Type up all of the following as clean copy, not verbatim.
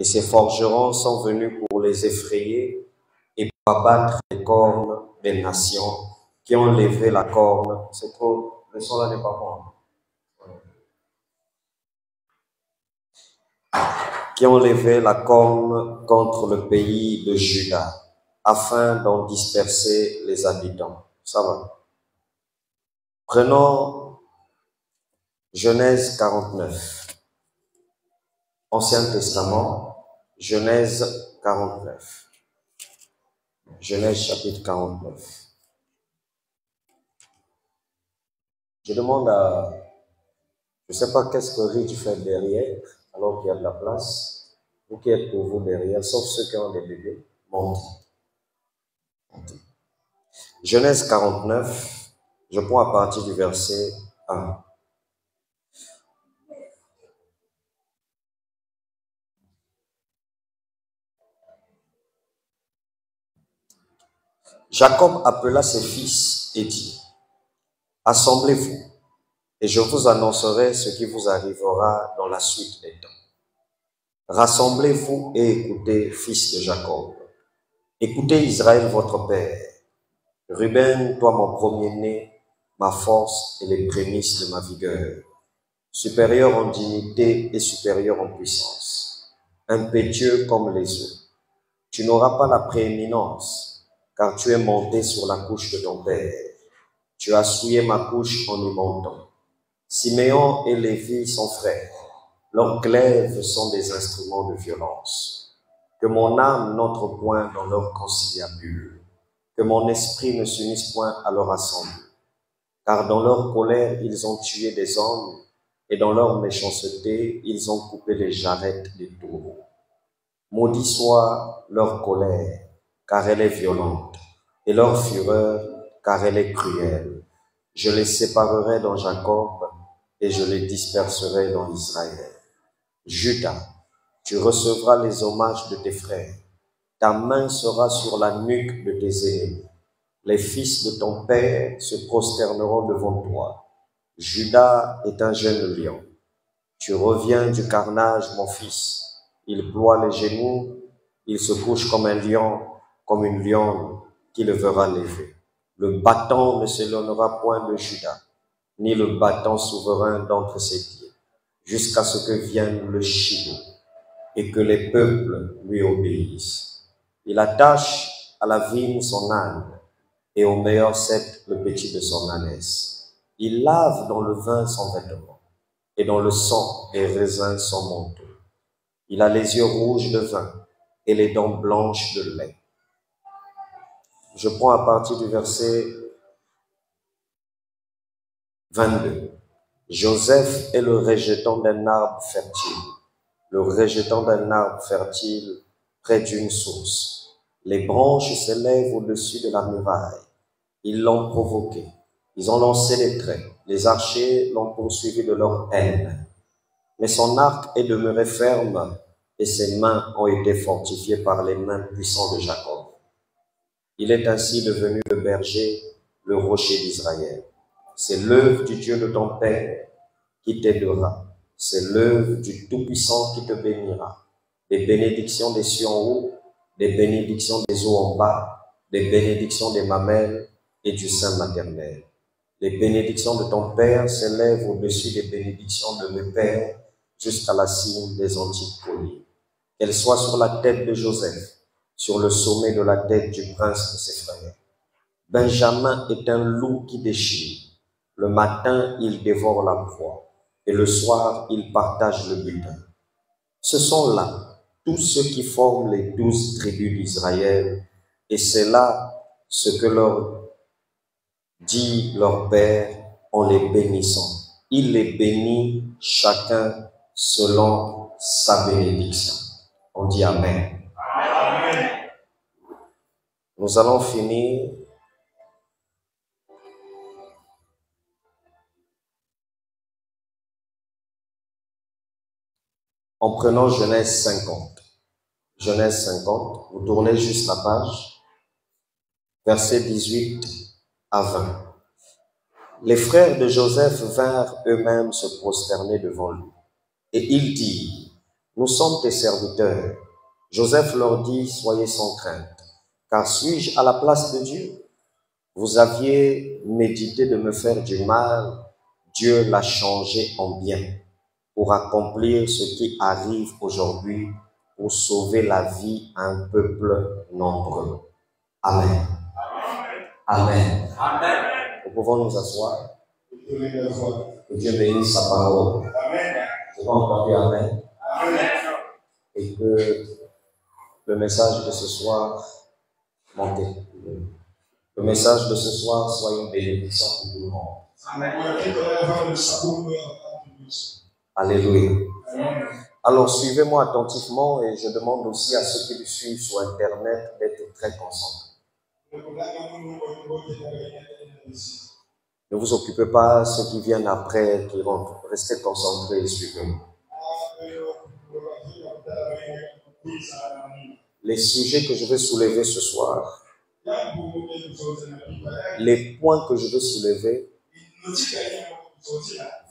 Et ces forgerons sont venus pour les effrayer et pour abattre les cornes des nations qui ont levé la corne. C'est trop, le son là n'est pas bon. Qui ont levé la corne contre le pays de Juda, afin d'en disperser les habitants. Ça va. Prenons Genèse 49. Ancien Testament, Genèse 49. Genèse chapitre 49. Je demande à... Je ne sais pas qu'est-ce que Rich fait derrière, alors qu'il y a de la place. Vous qui êtes pour vous derrière, sauf ceux qui ont des bébés, montez. Genèse 49, je prends à partir du verset 1. Jacob appela ses fils et dit, « Assemblez-vous, et je vous annoncerai ce qui vous arrivera dans la suite des temps. Rassemblez-vous et écoutez, fils de Jacob. Écoutez Israël, votre père. Ruben, toi mon premier-né, ma force et les prémices de ma vigueur, supérieur en dignité et supérieur en puissance, impétueux comme les eaux. Tu n'auras pas la prééminence, car tu es monté sur la couche de ton père. Tu as souillé ma couche en y montant. Siméon et Lévi sont frères. Leurs glaives sont des instruments de violence. Que mon âme n'entre point dans leur conciliabule. Que mon esprit ne s'unisse point à leur assemblée. Car dans leur colère, ils ont tué des hommes, et dans leur méchanceté, ils ont coupé les jarrets des taureaux. Maudit soit leur colère, car elle est violente, et leur fureur, car elle est cruelle. Je les séparerai dans Jacob, et je les disperserai dans Israël. Judas, tu recevras les hommages de tes frères. Ta main sera sur la nuque de tes ennemis. Les fils de ton père se prosterneront devant toi. Judas est un jeune lion. Tu reviens du carnage, mon fils. Il ploie les genoux, il se couche comme un lion, comme une lionne qui le verra lever. Le bâton ne s'éloignera point de Judas, ni le bâton souverain d'entre ses pieds, jusqu'à ce que vienne le Shiloh, et que les peuples lui obéissent. Il attache à la vigne son âne, et au meilleur cep le petit de son ânesse. Il lave dans le vin son vêtement, et dans le sang et raisin son manteau. Il a les yeux rouges de vin, et les dents blanches de lait. Je prends à partir du verset 22. Joseph est le rejeton d'un arbre fertile, le rejeton d'un arbre fertile près d'une source. Les branches s'élèvent au-dessus de la muraille. Ils l'ont provoqué. Ils ont lancé les traits. Les archers l'ont poursuivi de leur haine. Mais son arc est demeuré ferme et ses mains ont été fortifiées par les mains puissantes de Jacob. Il est ainsi devenu le berger, le rocher d'Israël. C'est l'œuvre du Dieu de ton père qui t'aidera. C'est l'œuvre du Tout-Puissant qui te bénira. Des bénédictions des cieux en haut, des bénédictions des eaux en bas, des bénédictions des mamelles et du sein maternel. Les bénédictions de ton père s'élèvent au-dessus des bénédictions de mes pères jusqu'à la cime des antiques collines. Qu'elles soient sur la tête de Joseph, sur le sommet de la tête du prince de ses frères. Benjamin est un loup qui déchire. Le matin, il dévore la proie, et le soir, il partage le butin. Ce sont là tous ceux qui forment les 12 tribus d'Israël, et c'est là ce que leur dit leur père en les bénissant. Il les bénit chacun selon sa bénédiction. On dit Amen. Amen. Nous allons finir en prenant Genèse 50. Genèse 50, vous tournez juste la page, versets 18 à 20. Les frères de Joseph vinrent eux-mêmes se prosterner devant lui. Et ils dirent, nous sommes tes serviteurs. Joseph leur dit, soyez sans crainte, car suis-je à la place de Dieu? Vous aviez médité de me faire du mal, Dieu l'a changé en bien, pour accomplir ce qui arrive aujourd'hui, pour sauver la vie à un peuple nombreux. Amen. Amen. Amen. Nous pouvons nous asseoir. Que Dieu bénisse sa parole. Je vais encore dire Amen. Amen. Et que le message de ce soir, montez. Le message de ce soir soit une bénédiction pour tout le monde. Alléluia. Alors suivez-moi attentivement et je demande aussi à ceux qui me suivent sur Internet d'être très concentrés. Ne vous occupez pas, ceux qui viennent après, qui rentrent. Restez concentrés et suivez-moi. Les sujets que je vais soulever ce soir, les points que je veux soulever,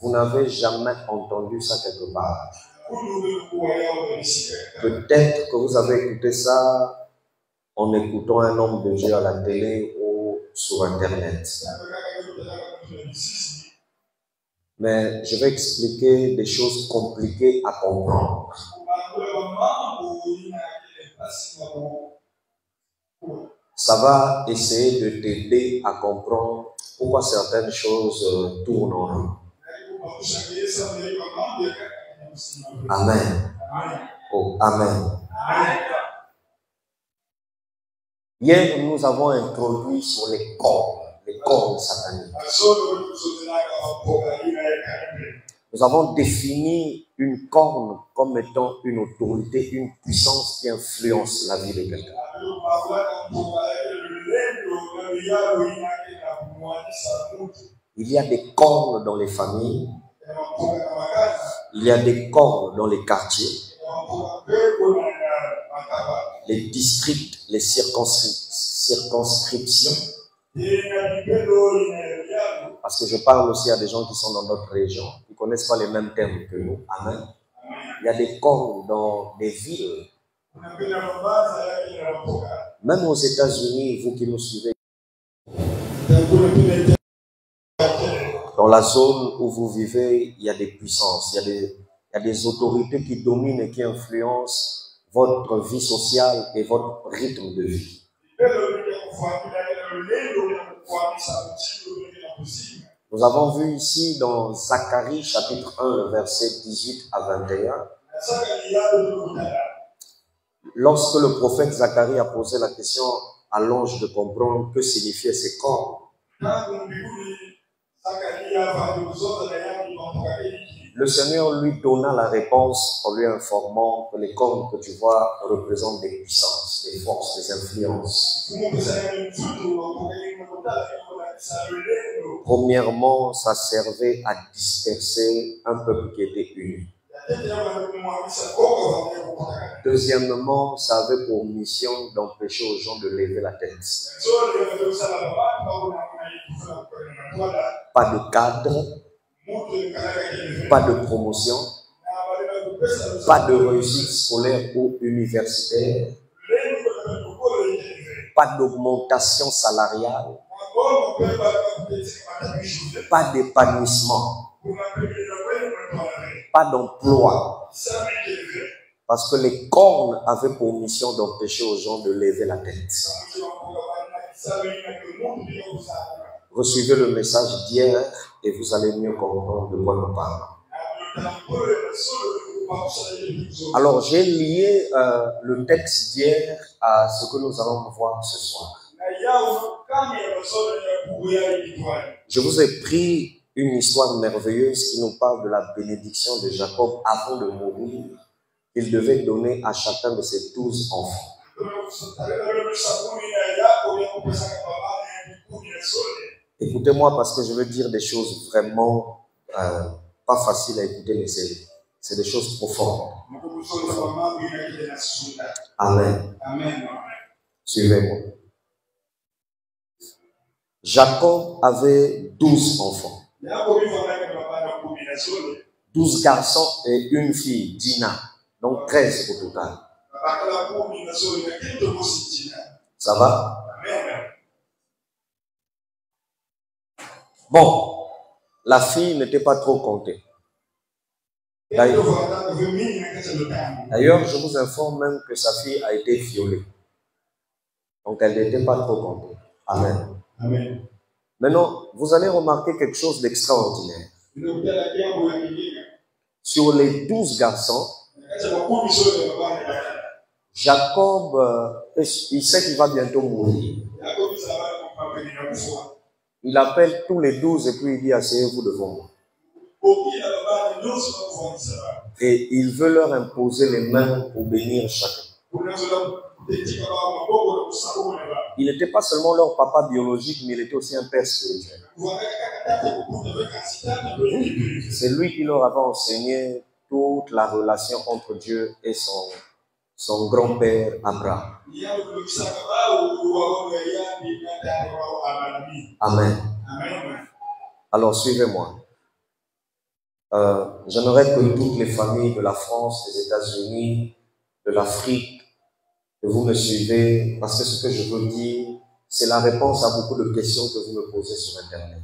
vous n'avez jamais entendu ça quelque part. Peut-être que vous avez écouté ça en écoutant un homme de Dieu à la télé ou sur Internet. Mais je vais expliquer des choses compliquées à comprendre. Ça va essayer de t'aider à comprendre pourquoi certaines choses tournent en rond. Amen. Oh, amen. Hier, nous avons introduit sur les cornes sataniques. Nous avons défini une corne comme étant une autorité, une puissance qui influence la vie de quelqu'un. Il y a des cornes dans les familles, il y a des cornes dans les quartiers, les districts, les circonscriptions. Parce que je parle aussi à des gens qui sont dans notre région, qui ne connaissent pas les mêmes termes que nous. Amen. Il y a des cornes dans des villes. Même aux États-Unis, vous qui nous suivez, dans la zone où vous vivez, il y a des puissances, il y a des autorités qui dominent et qui influencent votre vie sociale et votre rythme de vie. Nous avons vu ici dans Zacharie chapitre 1, verset 18 à 21, lorsque le prophète Zacharie a posé la question à l'ange de comprendre que signifiaient ces cornes. Le Seigneur lui donna la réponse en lui informant que les cornes que tu vois représentent des puissances, des forces, des influences. Premièrement, ça servait à disperser un peuple qui était uni. Deuxièmement, ça avait pour mission d'empêcher aux gens de lever la tête. Pas de cadre, pas de promotion, pas de réussite scolaire ou universitaire, pas d'augmentation salariale, pas d'épanouissement, pas d'emploi. Parce que les cornes avaient pour mission d'empêcher aux gens de lever la tête. Recevez le message d'hier et vous allez mieux comprendre de quoi nous parlons. Alors, j'ai lié le texte d'hier à ce que nous allons voir ce soir. Je vous ai pris une histoire merveilleuse qui nous parle de la bénédiction de Jacob avant de mourir. Il devait donner à chacun de ses 12 enfants. Écoutez-moi parce que je veux dire des choses vraiment pas faciles à écouter, mais c'est des choses profondes. Amen. Suivez-moi. Jacob avait 12 enfants. 12 garçons et une fille, Dina. Donc 13 au total. Ça va? Bon, la fille n'était pas trop comptée. D'ailleurs, je vous informe même que sa fille a été violée. Donc elle n'était pas trop comptée. Amen. Amen. Maintenant, vous allez remarquer quelque chose d'extraordinaire. Sur les 12 garçons, Jacob, il sait qu'il va bientôt mourir. Il appelle tous les 12 et puis il dit, asseyez-vous devant moi. Et il veut leur imposer les mains pour bénir chacun. Il n'était pas seulement leur papa biologique, mais il était aussi un père spirituel. C'est lui qui leur avait enseigné toute la relation entre Dieu et son grand-père Abraham. Amen. Alors suivez-moi. J'aimerais que toutes les familles de la France, des États-Unis, de l'Afrique, que vous me suivez, parce que ce que je veux dire, c'est la réponse à beaucoup de questions que vous me posez sur Internet.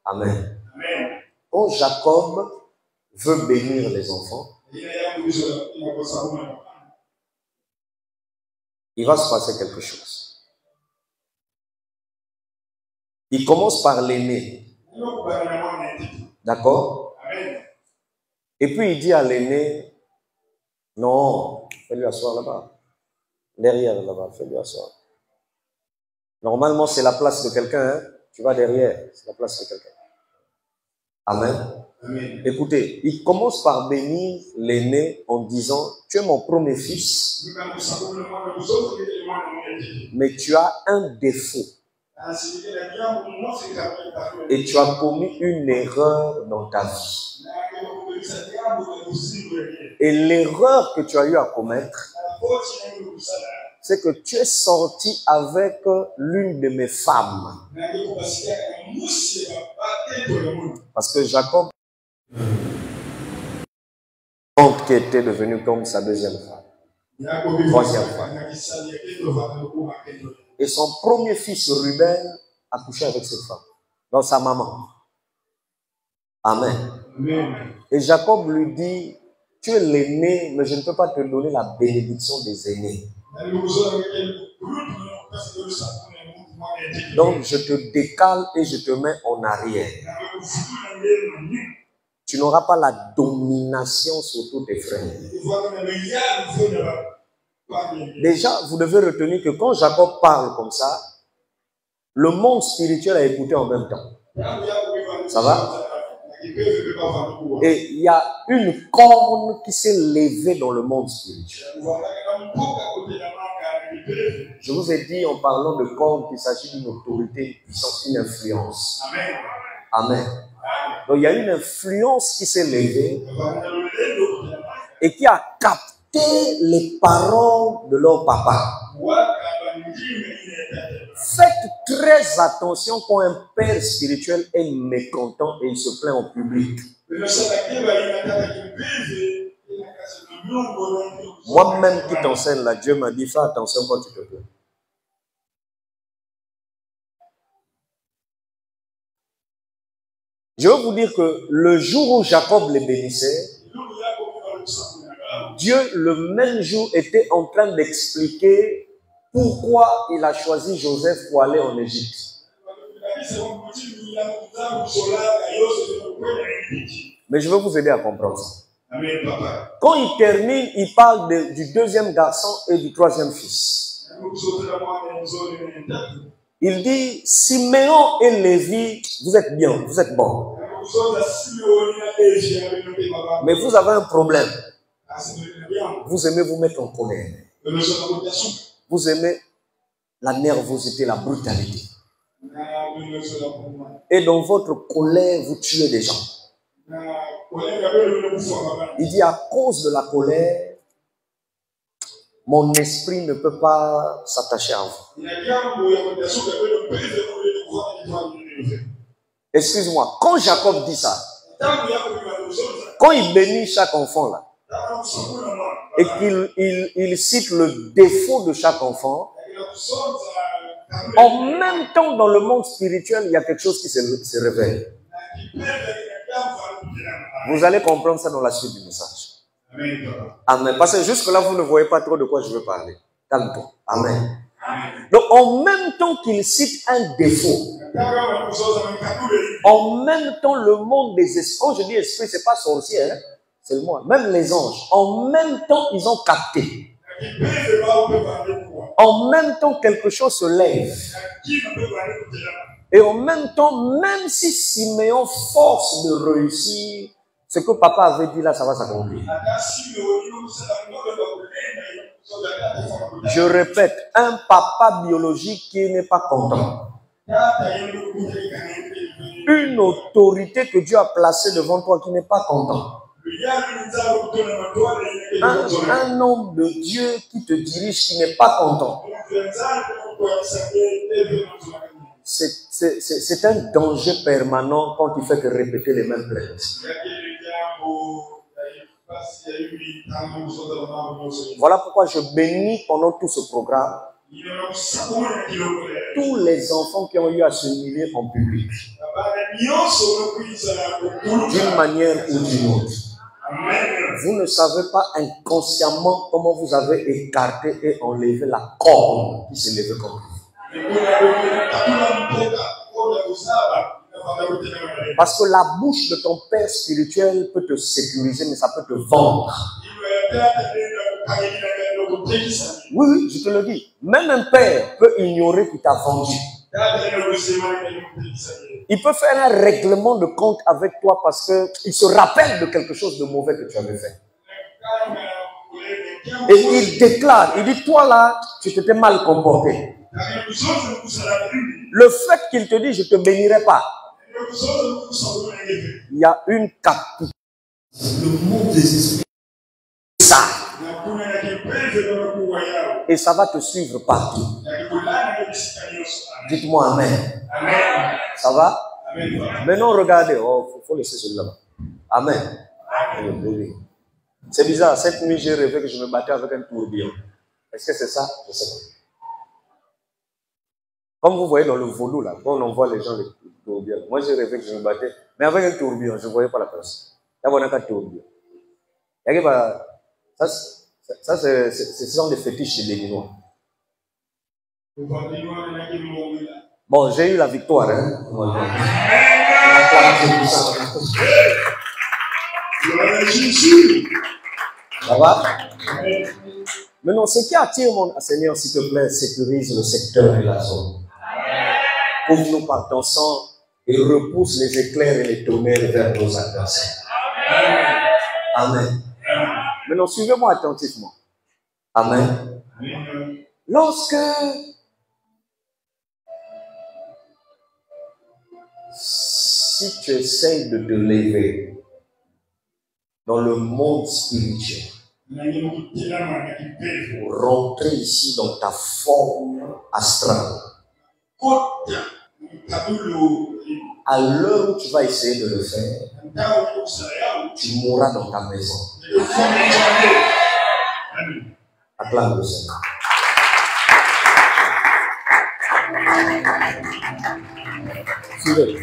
Amen. Quand Jacob veut bénir les enfants, il va se passer quelque chose. Il commence par l'aîné. D'accord? Et puis il dit à l'aîné, non, fais-lui asseoir là-bas. Derrière là-bas, fais-lui asseoir. Normalement, c'est la place de quelqu'un, hein? Tu vas derrière, c'est la place de quelqu'un. Amen. Amen. Écoutez, il commence par bénir l'aîné en disant, tu es mon premier fils, mais tu as un défaut. Et tu as commis une erreur dans ta vie. Et l'erreur que tu as eu à commettre, c'est que tu es sorti avec l'une de mes femmes. Parce que Jacob, qui était devenu comme sa deuxième femme, troisième femme. Et son premier fils, Ruben, a couché avec cette femme, donc sa maman. Amen. Et Jacob lui dit, tu es l'aîné, mais je ne peux pas te donner la bénédiction des aînés. Donc je te décale et je te mets en arrière. Tu n'auras pas la domination sur tous tes frères. Déjà, vous devez retenir que quand Jacob parle comme ça, le monde spirituel a écouté en même temps. Ça va? Et il y a une corne qui s'est levée dans le monde spirituel. Je vous ai dit en parlant de corne qu'il s'agit d'une autorité, une puissance, une influence. Amen. Donc il y a une influence qui s'est levée et qui a capté les paroles de leur papa. Faites très attention quand un père spirituel est mécontent et il se plaint en public. Moi-même qui t'enseigne là, Dieu m'a dit, fais attention quand tu te plains. Je veux vous dire que le jour où Jacob les bénissait, Dieu, le même jour, était en train d'expliquer pourquoi il a choisi Joseph pour aller en Égypte. Mais je veux vous aider à comprendre ça. Quand il termine, il parle du deuxième garçon et du troisième fils. Il dit, Siméon et Lévi, vous êtes bien, vous êtes bons. Mais vous avez un problème. Vous aimez vous mettre en colère. Vous aimez la nervosité, la brutalité. Et dans votre colère, vous tuez des gens. Il dit, à cause de la colère, mon esprit ne peut pas s'attacher à vous. Excuse-moi, quand Jacob dit ça, Quand il bénit chaque enfant là, et qu'il cite le défaut de chaque enfant, en même temps dans le monde spirituel, il y a quelque chose qui se révèle. Vous allez comprendre ça dans la suite du message. Amen. Parce que jusque-là, vous ne voyez pas trop de quoi je veux parler. Calme-toi. Amen. Donc, en même temps qu'il cite un défaut, en même temps, le monde des esprits, quand je dis esprit, c'est pas sorcier, hein, c'est le moi, même les anges, en même temps, ils ont capté. En même temps, quelque chose se lève. Et en même temps, même si Siméon force de réussir, ce que papa avait dit là, ça va s'accomplir. Je répète, un papa biologique qui n'est pas content. Une autorité que Dieu a placée devant toi qui n'est pas content. Un homme de Dieu qui te dirige qui n'est pas content. C'est un danger permanent quand il fait que répéter les mêmes plaintes. Voilà pourquoi je bénis pendant tout ce programme tous les enfants qui ont eu à se humilier en public, d'une manière ou d'une autre. Vous ne savez pas inconsciemment comment vous avez écarté et enlevé la corne qui s'est levée comme vous. Parce que la bouche de ton père spirituel peut te sécuriser, mais ça peut te vendre. Oui, je te le dis. Même un père peut ignorer qu'il t'a vendu. Il peut faire un règlement de compte avec toi parce qu'il se rappelle de quelque chose de mauvais que tu avais fait. Et il déclare, il dit, toi là, tu t'étais mal comporté. Le fait qu'il te dit, je ne te bénirai pas, il y a une captivité. Le monde des esprits. Ça. Et ça va te suivre partout. Dites-moi Amen. Ça va? Maintenant, regardez. Oh, faut laisser celui-là. Amen. C'est bizarre. Cette nuit, j'ai rêvé que je me battais avec un tourbillon. Est-ce que c'est ça? Je sais pas. Comme vous voyez dans le vaudou, là, quand on envoie les gens les tourbillons. Moi, j'ai rêvé que je me battais, mais avec un tourbillon, je ne voyais pas la personne. Il y avait un tourbillon. Ça, ce sont des fétiches chez les Béninois. Bon, j'ai eu la victoire. Hein? Ça va? Maintenant, ce qui attire mon Seigneur, s'il te plaît, sécurise le secteur et la zone. Ouvre-nous par ton sang et repousse les éclairs et les tonnerres vers nos adversaires. Amen. Maintenant, suivez-moi attentivement. Amen. Lorsque si tu essayes de te lever dans le monde spirituel, pour rentrer ici dans ta forme astrale, à l'heure où tu vas essayer de le faire, tu mourras dans ta maison. Acclame le Seigneur. Suivez.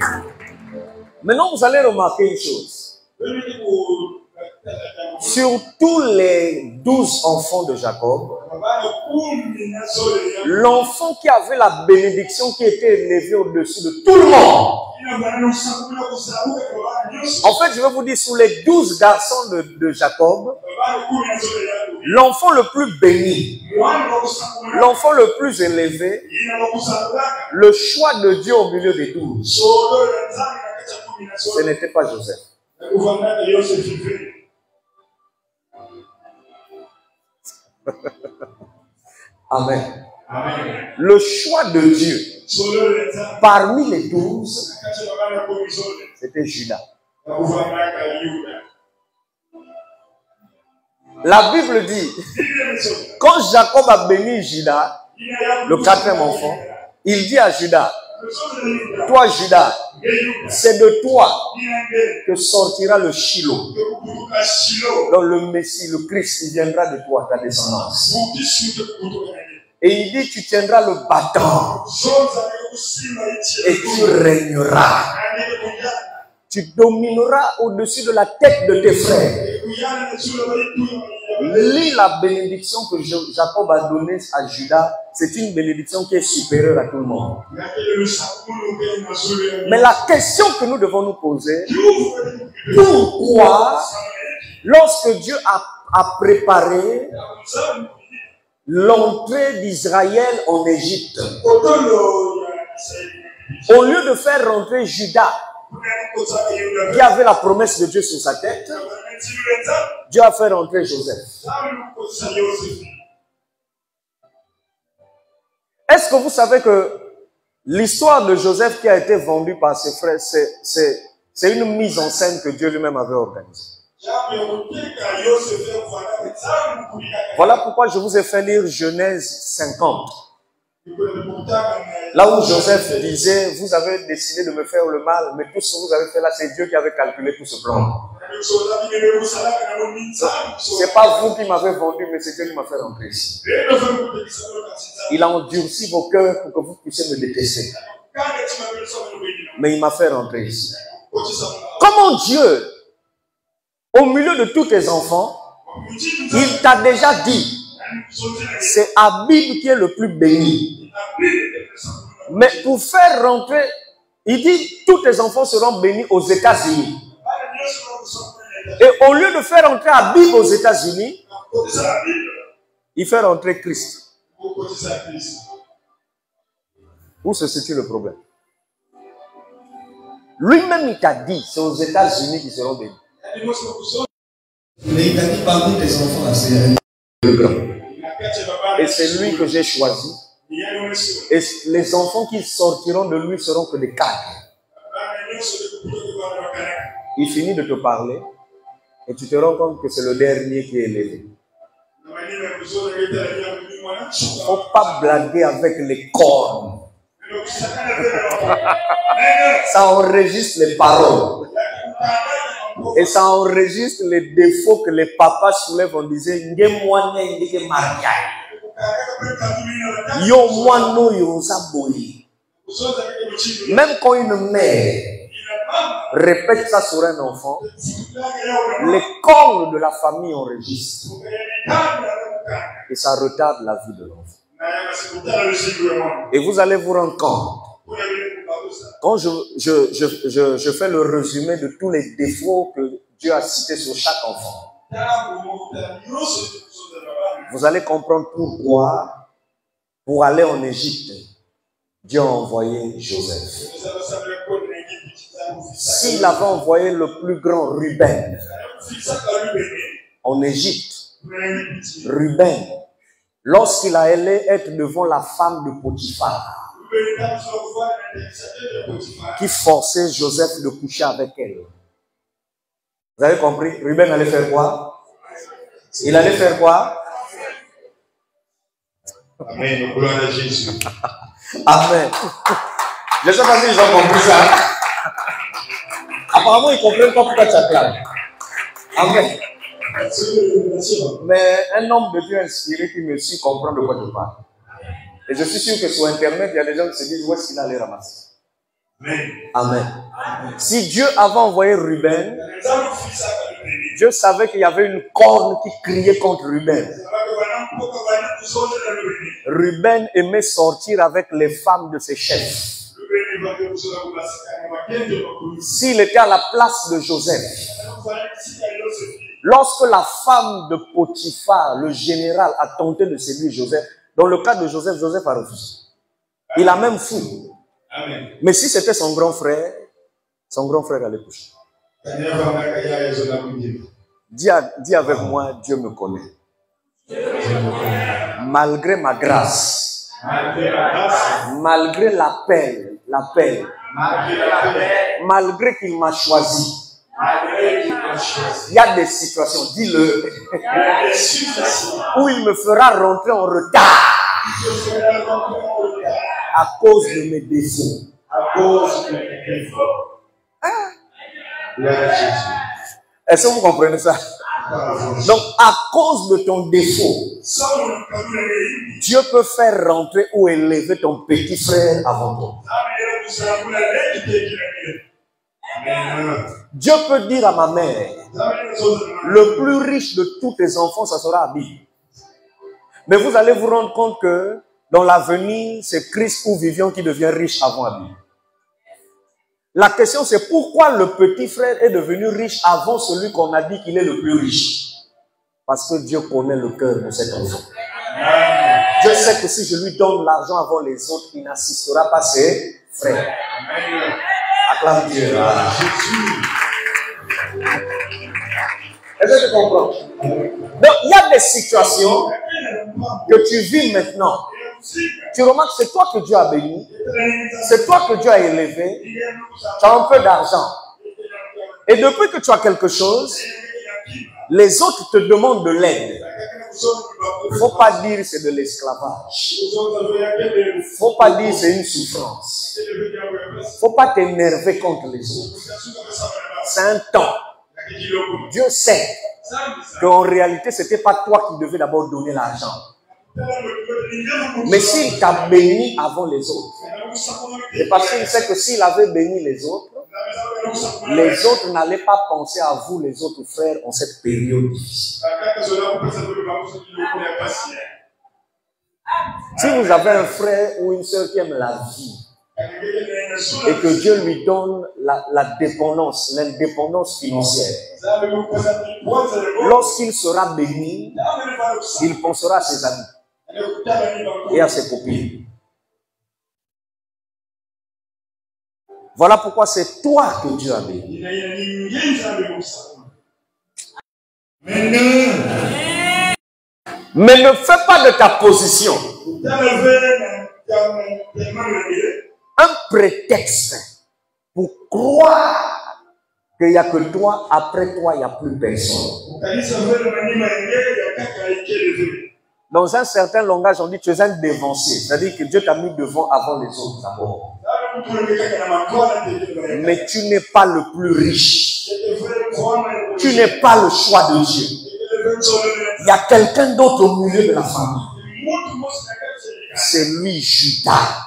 Maintenant, vous allez remarquer une chose. Sur tous les 12 enfants de Jacob, l'enfant qui avait la bénédiction qui était élevée au-dessus de tout le monde. En fait, je vais vous dire, sur les 12 garçons de Jacob, l'enfant le plus béni, l'enfant le plus élevé, le choix de Dieu au milieu des 12, ce n'était pas Joseph. Amen. Amen. Le choix de Dieu parmi les 12, c'était Judas. La Bible dit, quand Jacob a béni Judas, le quatrième enfant, il dit à Judas, toi Judas, C'est de toi que sortira le Shiloh. Donc le Messie, le Christ, il viendra de toi, ta descendance. Et il dit, tu tiendras le bâton et tu régneras. Tu domineras au-dessus de la tête de tes frères. Lis la bénédiction que Jacob a donnée à Judas. C'est une bénédiction qui est supérieure à tout le monde. Mais la question que nous devons nous poser, pourquoi, lorsque Dieu a préparé l'entrée d'Israël en Égypte, au lieu de faire rentrer Judas, qui avait la promesse de Dieu sur sa tête, Dieu a fait rentrer Joseph. Est-ce que vous savez que l'histoire de Joseph qui a été vendue par ses frères, c'est une mise en scène que Dieu lui-même avait organisée? Voilà pourquoi je vous ai fait lire Genèse 50. Là où Joseph disait, vous avez décidé de me faire le mal, mais tout ce que vous avez fait là, c'est Dieu qui avait calculé tout ce plan. C'est pas vous qui m'avez vendu, mais c'est Dieu qui m'a fait rentrer ici. Il a endurci vos cœurs pour que vous puissiez me détester. Mais il m'a fait rentrer ici. Comment Dieu, au milieu de tous tes enfants, il t'a déjà dit, c'est Abib qui est le plus béni. Mais pour faire rentrer, il dit, tous tes enfants seront bénis aux États-Unis. Et au lieu de faire rentrer Abib aux États-Unis, il fait rentrer Christ. Où se situe le problème? Lui-même, il t'a dit, c'est aux États-Unis qu'ils seront bénis. Mais il t'a dit, parmi tes enfants, c'est le grand. Et c'est lui que j'ai choisi. Et les enfants qui sortiront de lui seront que des cadres. Il finit de te parler et tu te rends compte que c'est le dernier qui est élevé. Il ne faut pas blaguer avec les cornes. Ça enregistre les paroles. Et ça enregistre les défauts que les papas soulèvent en disant même quand une mère répète ça sur un enfant, les cornes de la famille enregistrent. Et ça retarde la vie de l'enfant. Et vous allez vous rendre compte, quand je fais le résumé de tous les défauts que Dieu a cités sur chaque enfant, vous allez comprendre pourquoi, pour aller en Égypte, Dieu a envoyé Joseph. S'il avait envoyé le plus grand Ruben en Égypte, Ruben, lorsqu'il allait être devant la femme de Potiphar, qui forçait Joseph de coucher avec elle. Vous avez compris? Ruben allait faire quoi? Il allait faire quoi? Amen. Gloire à Jésus. Amen. Je ne sais pas si ils ont compris ça. Apparemment, ils ne comprennent pas pourquoi tu acclames. Amen. Mais un homme de Dieu inspiré qui me suit comprend de quoi je parle. Et je suis sûr que sur Internet, il y a des gens qui se disent où est-ce qu'il allait ramasser. Amen. Amen. Si Dieu avait envoyé Ruben, Dieu savait qu'il y avait une corne qui criait contre Ruben. Ruben aimait sortir avec les femmes de ses chefs. S'il était à la place de Joseph, lorsque la femme de Potiphar, le général, a tenté de séduire Joseph, dans le cas de Joseph, Joseph a refusé. Il a même fui. Mais si c'était son grand frère allait coucher. Dis avec moi, Dieu me connaît. Malgré ma grâce, malgré l'appel, malgré qu'il m'a choisi, il y a des situations, dis-le, où il me fera rentrer en retard à cause de mes défauts. Est-ce que vous comprenez ça? Donc, à cause de ton défaut, Dieu peut faire rentrer ou élever ton petit frère avant toi. Dieu peut dire à ma mère, le plus riche de tous tes enfants, ça sera Abi. Mais vous allez vous rendre compte que dans l'avenir, c'est Christ ou Vivian qui devient riche avant Abi. La question c'est pourquoi le petit frère est devenu riche avant celui qu'on a dit qu'il est le plus riche. Parce que Dieu connaît le cœur de cet enfant. Dieu sait que si je lui donne l'argent avant les autres, il n'assistera pas ses frères. Acclame Dieu. Est-ce que tu comprends? Donc, il y a des situations que tu vis maintenant. Tu remarques, c'est toi que Dieu a béni. C'est toi que Dieu a élevé. Tu as un peu d'argent. Et depuis que tu as quelque chose, les autres te demandent de l'aide. Il ne faut pas dire c'est de l'esclavage. Il ne faut pas dire c'est une souffrance. Il ne faut pas t'énerver contre les autres. C'est un temps. Dieu sait qu'en réalité, ce n'était pas toi qui devais d'abord donner l'argent. Mais s'il t'a béni avant les autres, c'est parce qu'il sait que s'il avait béni les autres n'allaient pas penser à vous, les autres frères, en cette période difficile. Si vous avez un frère ou une sœur qui aime la vie et que Dieu lui donne la dépendance, l'indépendance financière, lorsqu'il sera béni, il pensera à ses amis et à ses copines. Voilà pourquoi c'est toi que Dieu a béni. Mais ne fais pas de ta position un prétexte pour croire qu'il n'y a que toi, après toi, il n'y a plus personne. Dans un certain langage, on dit que tu es un dévancier. C'est-à-dire que Dieu t'a mis devant avant les autres d'abord. Mais tu n'es pas le plus riche. Tu n'es pas le choix de Dieu. Il y a quelqu'un d'autre au milieu de la famille. C'est lui, Judas.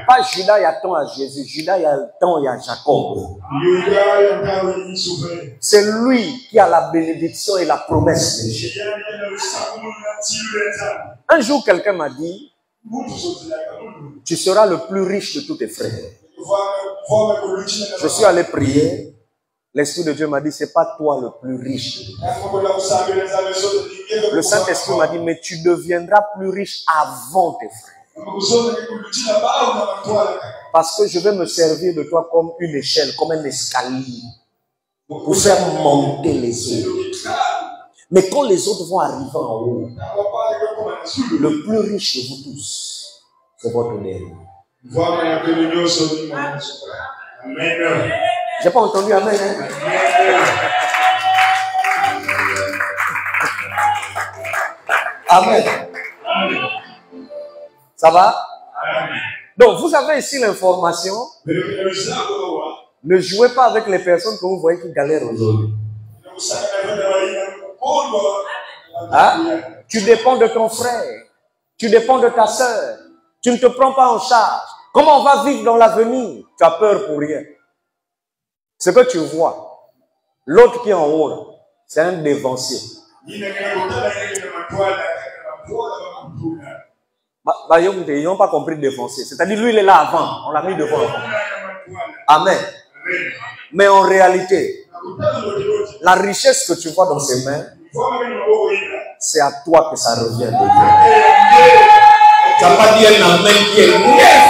Pas Judas, il y a temps à Jésus. Judas, il y a temps, il y a Jacob. C'est lui qui a la bénédiction et la promesse de Dieu. Un jour, quelqu'un m'a dit, tu seras le plus riche de tous tes frères. Je suis allé prier. L'Esprit de Dieu m'a dit, c'est pas toi le plus riche. Le Saint-Esprit m'a dit, mais tu deviendras plus riche avant tes frères. Parce que je vais me servir de toi comme une échelle, comme un escalier, pour faire monter les autres. Mais quand les autres vont arriver en haut, le plus riche de vous tous, c'est votre dernier. Amen. J'ai pas entendu amen. Hein? Amen. Ça va? Donc, vous avez ici l'information. Ne jouez pas avec les personnes que vous voyez qui galèrent aujourd'hui. Hein? Tu dépends de ton frère. Tu dépends de ta soeur. Tu ne te prends pas en charge. Comment on va vivre dans l'avenir? Tu as peur pour rien. Ce que tu vois, l'autre qui est en haut, c'est un dévancier. Ils n'ont pas compris dévancier. C'est-à-dire, lui, il est là avant. On l'a mis devant. Amen. Mais en réalité, la richesse que tu vois dans ses mains, c'est à toi que ça revient de Dieu. Tu n'as pas dit un amen qui est net.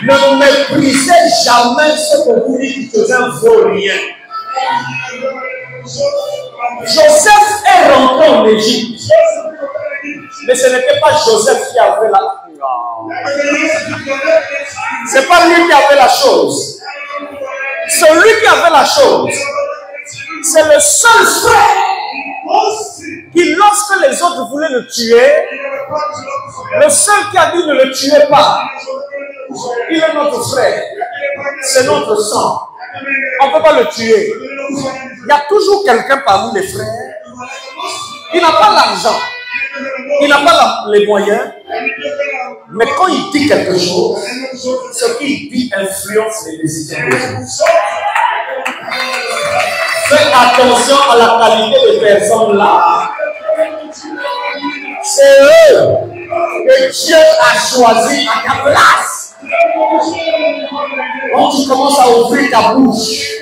Ne méprisez jamais ce que vous dites que Joseph vaut rien. Joseph est rentré en Égypte. Mais ce n'était pas Joseph qui avait la... C'est pas lui qui avait la chose. Celui qui avait la chose, c'est le seul frère qui, lorsque les autres voulaient le tuer, le seul qui a dit ne le tuez pas, il est notre frère, c'est notre sang. On ne peut pas le tuer. Il y a toujours quelqu'un parmi les frères. Il n'a pas l'argent. Il n'a pas les moyens. Mais quand il dit quelque chose, ce qu'il dit influence les décisions des autres. Faites attention à la qualité des personnes là. C'est eux que Dieu a choisi à ta place. Quand tu commences à ouvrir ta bouche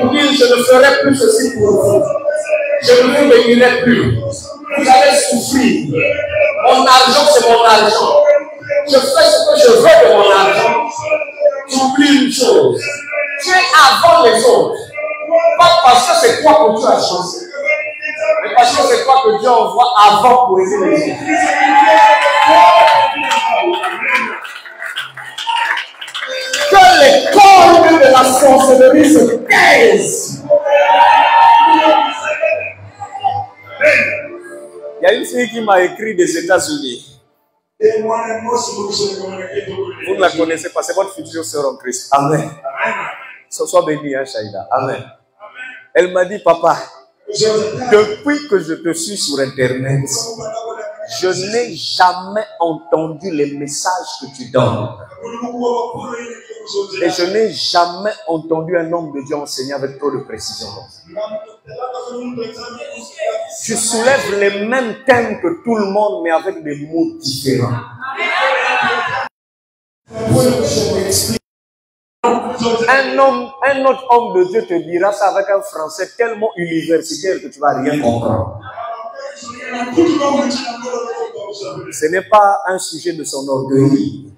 pour dire je ne ferai plus ceci pour vous, je ne vous bénirai plus, vous allez souffrir. Mon argent c'est mon argent. Je fais ce que je veux de mon argent. Tu oublies une chose. Tu es avant les autres. Pas parce que c'est toi que Dieu a choisi, mais parce que c'est toi que Dieu envoie avant pour aider les autres. Que les cordes de la sorcellerie se taisent. Il y a une fille qui m'a écrit des États-Unis. Vous ne la connaissez pas, c'est votre future sœur en Christ. Amen. Sois béni, hein, Shaïda. Amen. Elle m'a dit, papa, depuis que je te suis sur Internet, je n'ai jamais entendu les messages que tu donnes. Et je n'ai jamais entendu un homme de Dieu enseigner avec trop de précision. Tu soulèves les mêmes thèmes que tout le monde, mais avec des mots différents. Un autre homme de Dieu te dira ça avec un français tellement universitaire que tu ne vas rien comprendre. Ce n'est pas un sujet de son orgueil.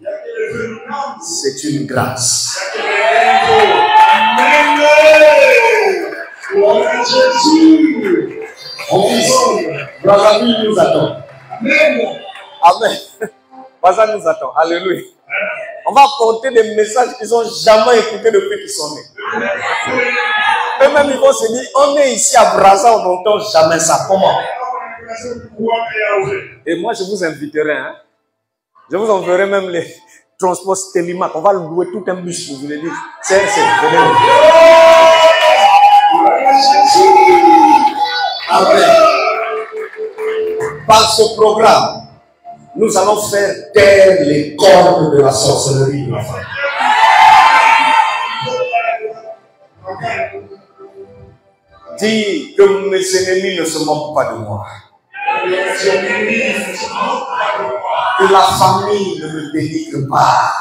C'est une grâce. Brazzaville nous attend. Amen. Brazzaville nous attend. Alléluia. On va porter des messages qu'ils n'ont jamais écoutés depuis qu'ils sont nés. Eux-mêmes, ils vont se dire, on est ici à Brazza, on n'entend jamais ça. Comment? Et moi, je vous inviterai. Hein? Je vous enverrai même les transports Télimac. On va louer tout un bus pour vous le dire. C'est, venez. Amen. Par ce programme, nous allons faire taire les cordes de la sorcellerie de la femme. Dis que mes ennemis ne se moquent pas de moi. Que la famille ne me dénigre pas.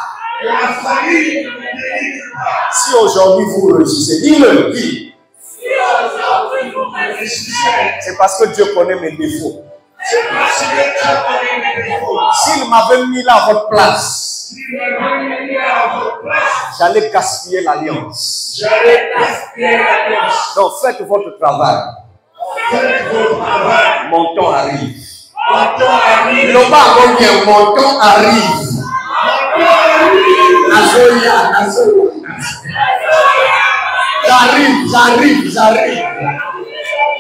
Si aujourd'hui vous réussissez, dis-le, dis. C'est parce que Dieu connaît mes défauts. S'il m'avait mis là à votre place, j'allais gaspiller l'alliance. Donc faites votre travail. Mon temps arrive. Le bas revient, mon temps arrive. J'arrive.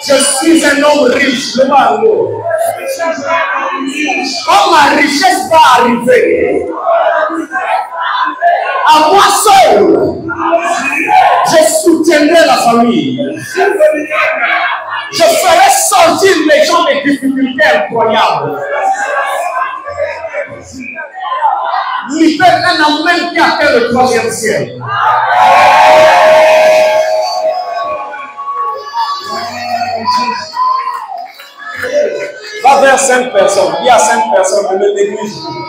Je suis un homme riche, le barreau. Quand ma richesse va arriver, à moi seul, je soutiendrai la famille. Je ferai sortir les gens des difficultés incroyables. Libère un homme même qui atteint le 3e ciel. Va vers 5 personnes. Il y a 5 personnes, ne le néglige plus.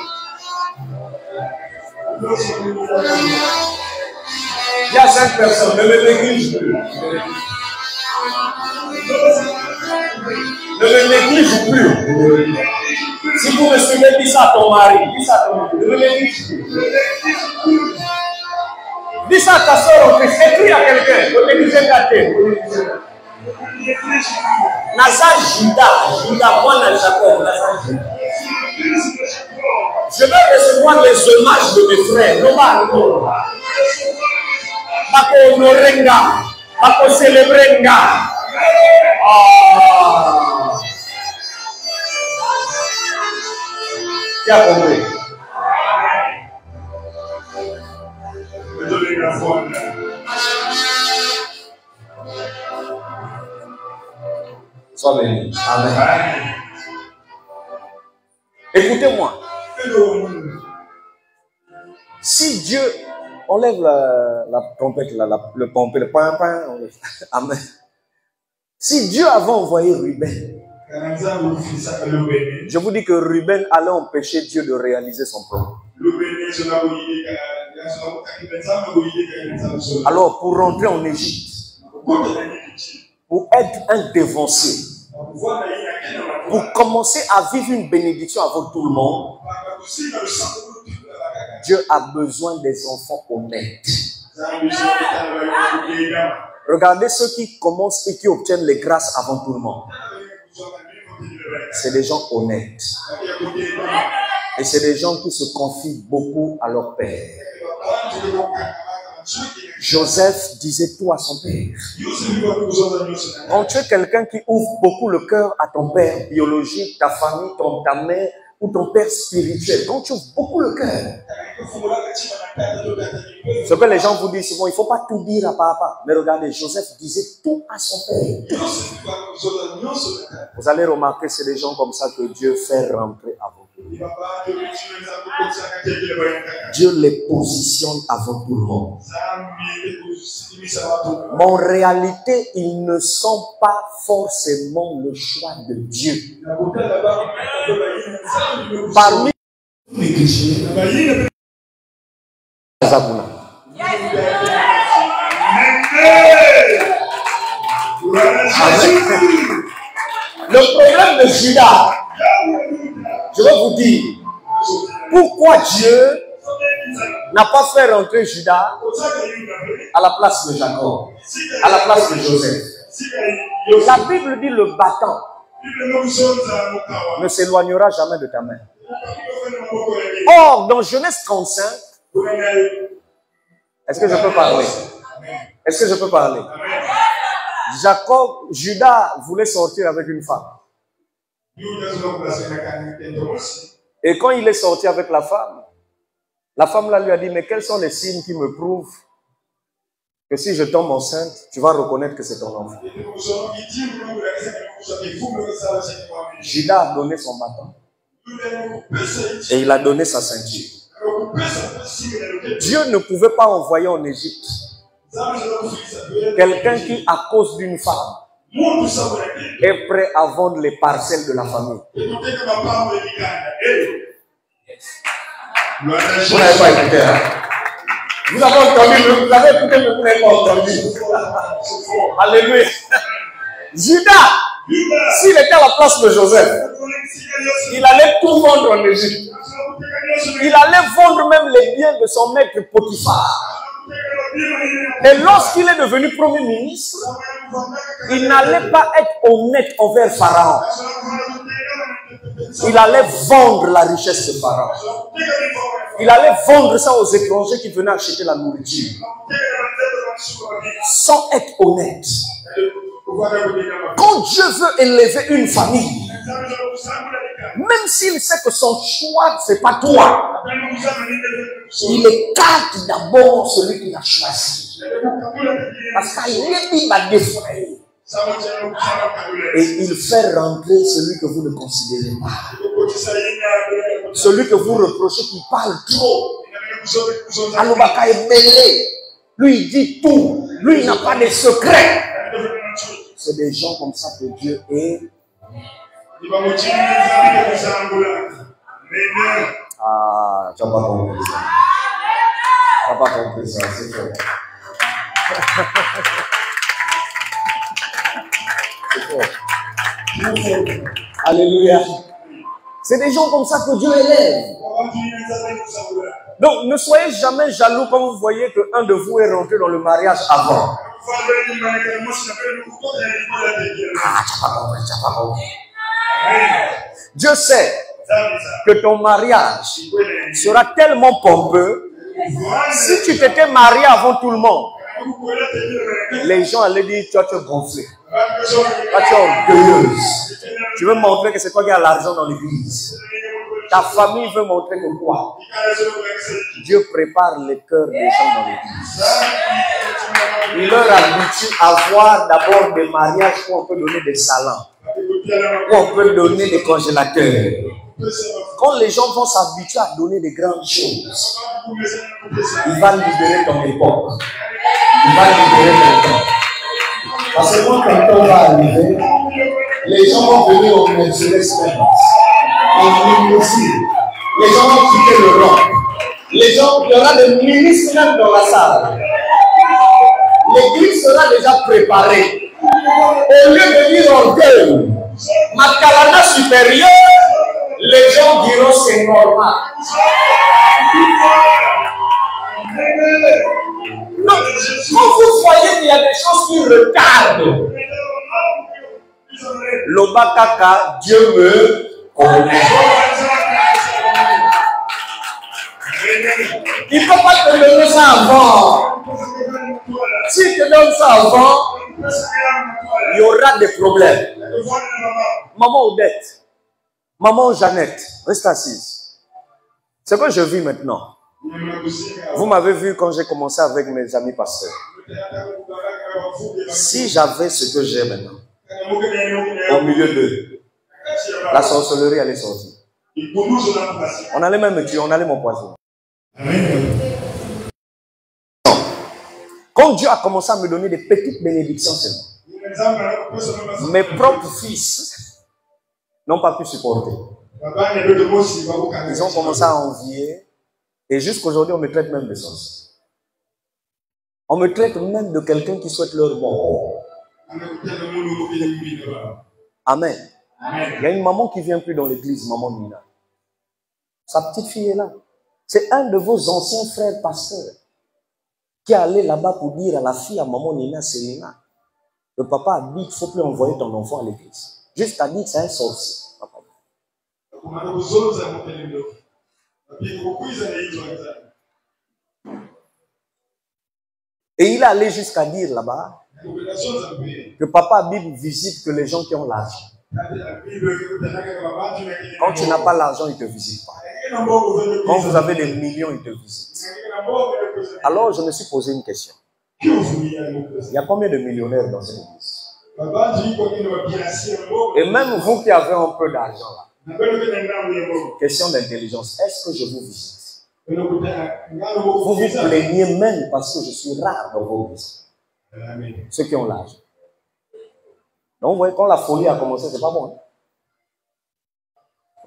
Il y a 5 personnes, ne le néglige plus. Ne le néglige plus. Si vous me suivez, dis ça à ton mari, dis ça à ton mari. Ne le néglige plus. Dis ça à ta soeur au Christ. Écris à quelqu'un. Ne le néglige pas. Naza Judas, moi Jacob, je vais recevoir les hommages de mes frères. Non, Mako honorenga, Mako célébrenga. Qui a compris? Sois béni. Amen. Écoutez-moi. Si Dieu enlève la trompette, le pompé, le pain, amen. Si Dieu avait envoyé Ruben, je vous dis que Ruben allait empêcher Dieu de réaliser son plan. Alors, pour rentrer en Égypte, pour être un dévancier, pour commencer à vivre une bénédiction avant tout le monde, Dieu a besoin des enfants honnêtes. Regardez ceux qui commencent et qui obtiennent les grâces avant tout le monde. C'est des gens honnêtes. Et c'est des gens qui se confient beaucoup à leur père. Joseph disait tout à son père. Quand tu es quelqu'un qui ouvre beaucoup le cœur à ton père biologique, ta famille, ta mère ou ton père spirituel, quand tu ouvres beaucoup le cœur, ce que les gens vous disent souvent, il ne faut pas tout dire à papa. Mais regardez, Joseph disait tout à son père. Vous allez remarquer, c'est des gens comme ça que Dieu fait rentrer avant vous. Dieu les positionne avant tout le monde. Mais en réalité, ils ne sont pas forcément le choix de Dieu. Parmi Zabuna. Le problème de Judas, je vais vous dire, pourquoi Dieu n'a pas fait rentrer Judas à la place de Jacob, à la place de Joseph. La Bible dit le battant ne s'éloignera jamais de ta main. Or, dans Genèse 35, est-ce que je peux parler? Est-ce que je peux parler? Judas voulait sortir avec une femme. Et quand il est sorti avec la femme là lui a dit, mais quels sont les signes qui me prouvent que si je tombe enceinte, tu vas reconnaître que c'est ton enfant? Judas a donné son bâton. Et il a donné sa ceinture. Dieu ne pouvait pas envoyer en Égypte quelqu'un qui, à cause d'une femme, est prêt à vendre les parcelles de la famille. Vous n'avez pas écouté, hein? Vous avez entendu, vous avez écouté, mais vous n'avez pas entendu. Alléluia. Judas, s'il était à la place de Joseph, il allait tout vendre en Égypte. Il allait vendre même les biens de son maître Potiphar. Et lorsqu'il est devenu premier ministre, il n'allait pas être honnête envers Pharaon. Il allait vendre la richesse de Pharaon. Il allait vendre ça aux étrangers qui venaient acheter la nourriture. Sans être honnête. Quand Dieu veut élever une famille, même s'il sait que son choix, ce n'est pas toi, il écarte d'abord celui qu'il a choisi. Parce qu'il va défrayer. Et il fait rentrer celui que vous ne considérez pas. Celui que vous reprochez qui parle trop. Alobaka est mêlé. Lui, il dit tout. Lui, il n'a pas de secret. C'est des gens comme ça que Dieu est. Ah, tu n'as pas compris ça. Tu n'as pas compris ça, c'est fort. Alléluia. C'est des gens comme ça que Dieu élève. Donc, ne soyez jamais jaloux quand vous voyez qu'un de vous est rentré dans le mariage avant. Ah, tu n'as pas compris. Dieu sait que ton mariage sera tellement pompeux. Si tu t'étais marié avant tout le monde, les gens allaient dire, tu es gonflé. Tu es orgueilleuse. Tu veux montrer que c'est toi qui as l'argent dans l'église. Ta famille veut montrer que quoi? Dieu prépare les cœurs des gens dans l'église. Il leur habitue à voir d'abord des mariages où on peut donner des salons, où on peut donner des congélateurs. Quand les gens vont s'habituer à donner des grandes choses, il va libérer ton époque. Il va libérer ton temps. Parce que quand ton temps va arriver, les gens vont venir au Mercedes-Benz, en limousine. Les gens vont quitter le rang. Les gens, il y aura des ministres même dans la salle. L'église sera déjà préparée. Au lieu de dire orgueil, Makalana supérieur, les gens diront c'est normal. Non, quand vous voyez qu'il y a des choses qui retardent, l'Obakaka, Dieu me connaît. Il ne faut pas te donner ça avant. Si tu te donnes ça avant, il y aura des problèmes. Maman Odette, maman Jeannette, reste assise. Ce que je vis maintenant, vous m'avez vu quand j'ai commencé avec mes amis pasteurs. Si j'avais ce que j'ai maintenant, au milieu d'eux, la sorcellerie allait sortir. On allait même me tuer, on allait m'empoisonner. Quand Dieu a commencé à me donner des petites bénédictions seulement, mes propres fils n'ont pas pu supporter. Ils ont commencé à envier. Et jusqu'aujourd'hui, on me traite même de sorcier. On me traite même de quelqu'un qui souhaite leur mort. Amen. Il y a une maman qui ne vient plus dans l'église, maman Nina. Sa petite fille est là. C'est un de vos anciens frères pasteurs qui est allé là-bas pour dire à la fille, à maman Nina, Célina, le papa a dit qu'il ne faut plus envoyer ton enfant à l'église. Juste à dire que c'est un sorcier. Papa. Et il est allé jusqu'à dire là-bas que papa Bible visite que les gens qui ont l'argent. Quand tu n'as pas l'argent, il ne te visite pas. Quand vous avez des millions, il te visite. Alors je me suis posé une question. Il y a combien de millionnaires dans cette église? Et même vous qui avez un peu d'argent là, question d'intelligence, est-ce que je vous visite? Vous vous plaignez même parce que je suis rare dans vos maisons. Ceux qui ont l'argent. Donc vous voyez, quand la folie a commencé, c'est pas bon.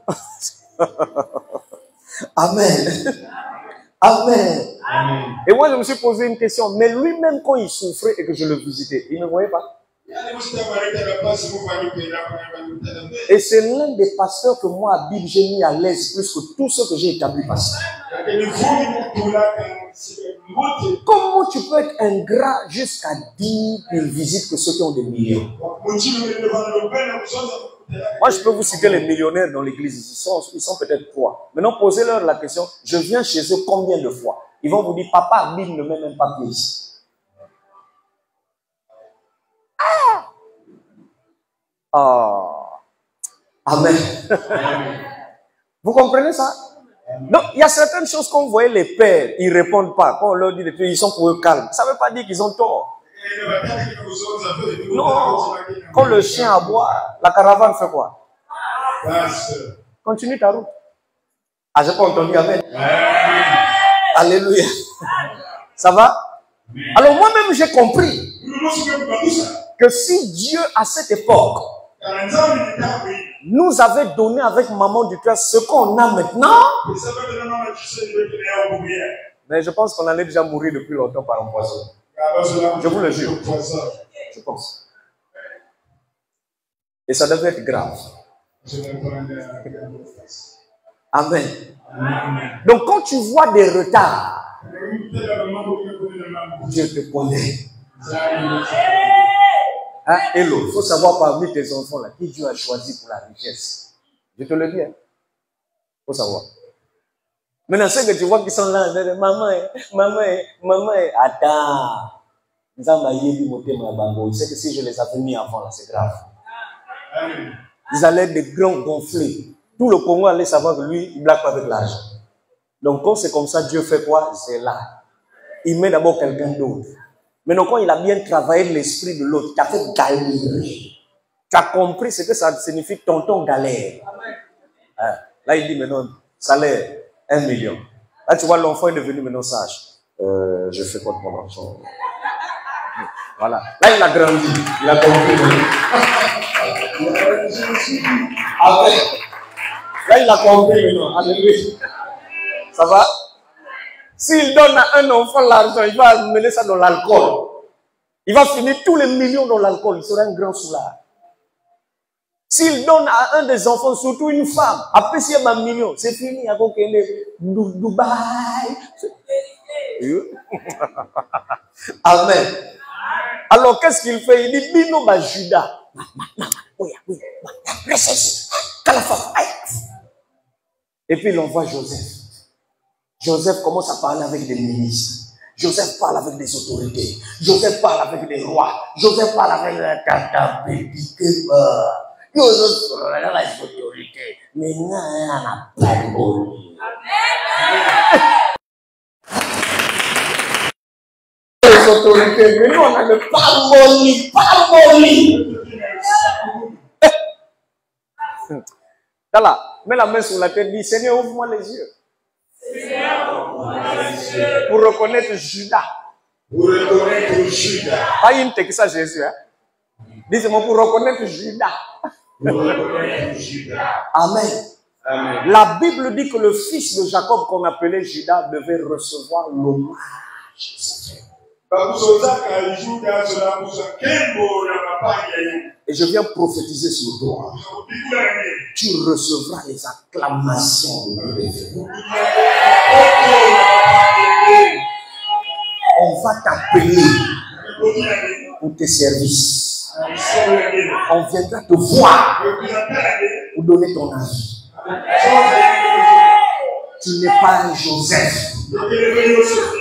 Hein? Amen. Amen. Amen. Et moi, je me suis posé une question. Mais lui-même, quand il souffrait et que je le visitais, il ne me voyait pas. Et c'est l'un des pasteurs que moi, à Bible, j'ai mis à l'aise plus que tous ceux que j'ai établis pasteur. Comment tu peux être ingrat jusqu'à dire qu'il visite que ceux qui ont des millions? Moi, je peux vous citer les millionnaires dans l'église. Ils sont peut-être 3. Maintenant, posez-leur la question. Je viens chez eux combien de fois? Ils vont vous dire, papa, Bible ne met même pas pied ici. Amen. Vous comprenez ça? Donc, il y a certaines choses qu'on voyait les pères, ils ne répondent pas. Quand on leur dit des trucs, ils sont pour eux calmes. Ça ne veut pas dire qu'ils ont tort. Non. Quand le chien aboie, la caravane fait quoi? Continue ta route. Ah, j'ai pas entendu Amen. Alléluia. Ça va? Alors moi-même, j'ai compris que si Dieu, à cette époque, nous avait donné avec maman du cœur ce qu'on a maintenant, mais je pense qu'on allait déjà mourir depuis longtemps par un poison. Je vous le jure. Je pense. Et ça devait être grave. Amen. Donc quand tu vois des retards, Dieu te connaît. Hein, hello, il faut savoir parmi tes enfants là, qui Dieu a choisi pour la richesse. Je te le dis. Il faut savoir. Maintenant, ceux que tu vois qui sont là, maman, attends. C'est que si je les avais mis avant là, c'est grave. Ils allaient être des grands gonflés. Tout le Congo allait savoir que lui, il ne blague pas avec l'argent. Donc, quand c'est comme ça, Dieu fait quoi? C'est là. Il met d'abord quelqu'un d'autre. Maintenant, quand il a bien travaillé l'esprit de l'autre, tu as fait galérer. Tu as compris ce que ça signifie tonton galère. Hein? Là, il dit maintenant, salaire, 1 million. Là, tu vois, l'enfant est devenu maintenant sage. Je fais quoi de mon argent? Voilà. Là, il a grandi. Il a compris. Amen. Là, il a compris maintenant. Alléluia. Ça va? S'il donne à un enfant l'argent, il va mener ça dans l'alcool. Il va finir tous les millions dans l'alcool. Il sera un grand soulard. S'il donne à un des enfants, surtout une femme, après s'il y a un million, c'est fini. Il y a Dubaï. Amen. Alors, qu'est-ce qu'il fait? Il dit, Bino ba Judas. Et puis, il envoie Joseph. Joseph commence à parler avec des ministres. Joseph parle avec des autorités. Joseph parle avec des rois. Joseph parle avec les autorités. Mais il n'a pas de bon. Les autorités, mais nous on a le parmoli. Là, mets la main sur la tête, dis Seigneur, ouvre-moi les yeux. Pour reconnaître Judas. Pour reconnaître Judas. Pas une texte à Jésus. Hein? Dis-moi pour reconnaître Judas. Pour reconnaître Judas. Amen. Amen. La Bible dit que le fils de Jacob qu'on appelait Judas devait recevoir l'hommage. Et je viens prophétiser sur toi. Tu recevras les acclamations de Dieu. On va t'appeler pour tes services. On viendra te voir pour donner ton avis. Tu n'es pas un Joseph.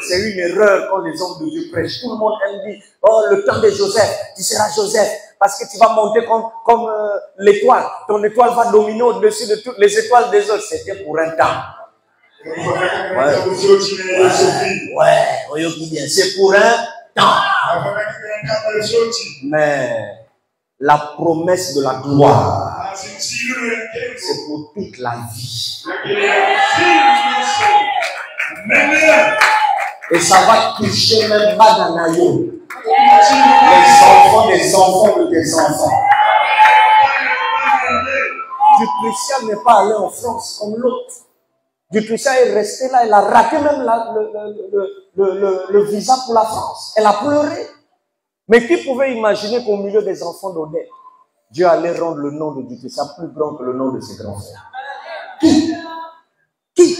C'est une erreur quand les hommes de Dieu prêchent. Tout le monde aime dire, oh, le temps de Joseph, tu seras Joseph. Parce que tu vas monter comme l'étoile. Ton étoile va dominer au-dessus de toutes les étoiles des autres. C'était pour un temps. Ouais, c'est pour un temps. Mais la promesse de la gloire, c'est pour toute la vie. Et ça va toucher même Badanayo, les enfants des enfants de tes enfants. Dutricia n'est pas allé en France comme l'autre. Dutricia est restée là, elle a raté même le visa pour la France. Elle a pleuré. Mais qui pouvait imaginer qu'au milieu des enfants d'Odette, Dieu allait rendre le nom de Dutricia plus grand que le nom de ses grands frères? Qui?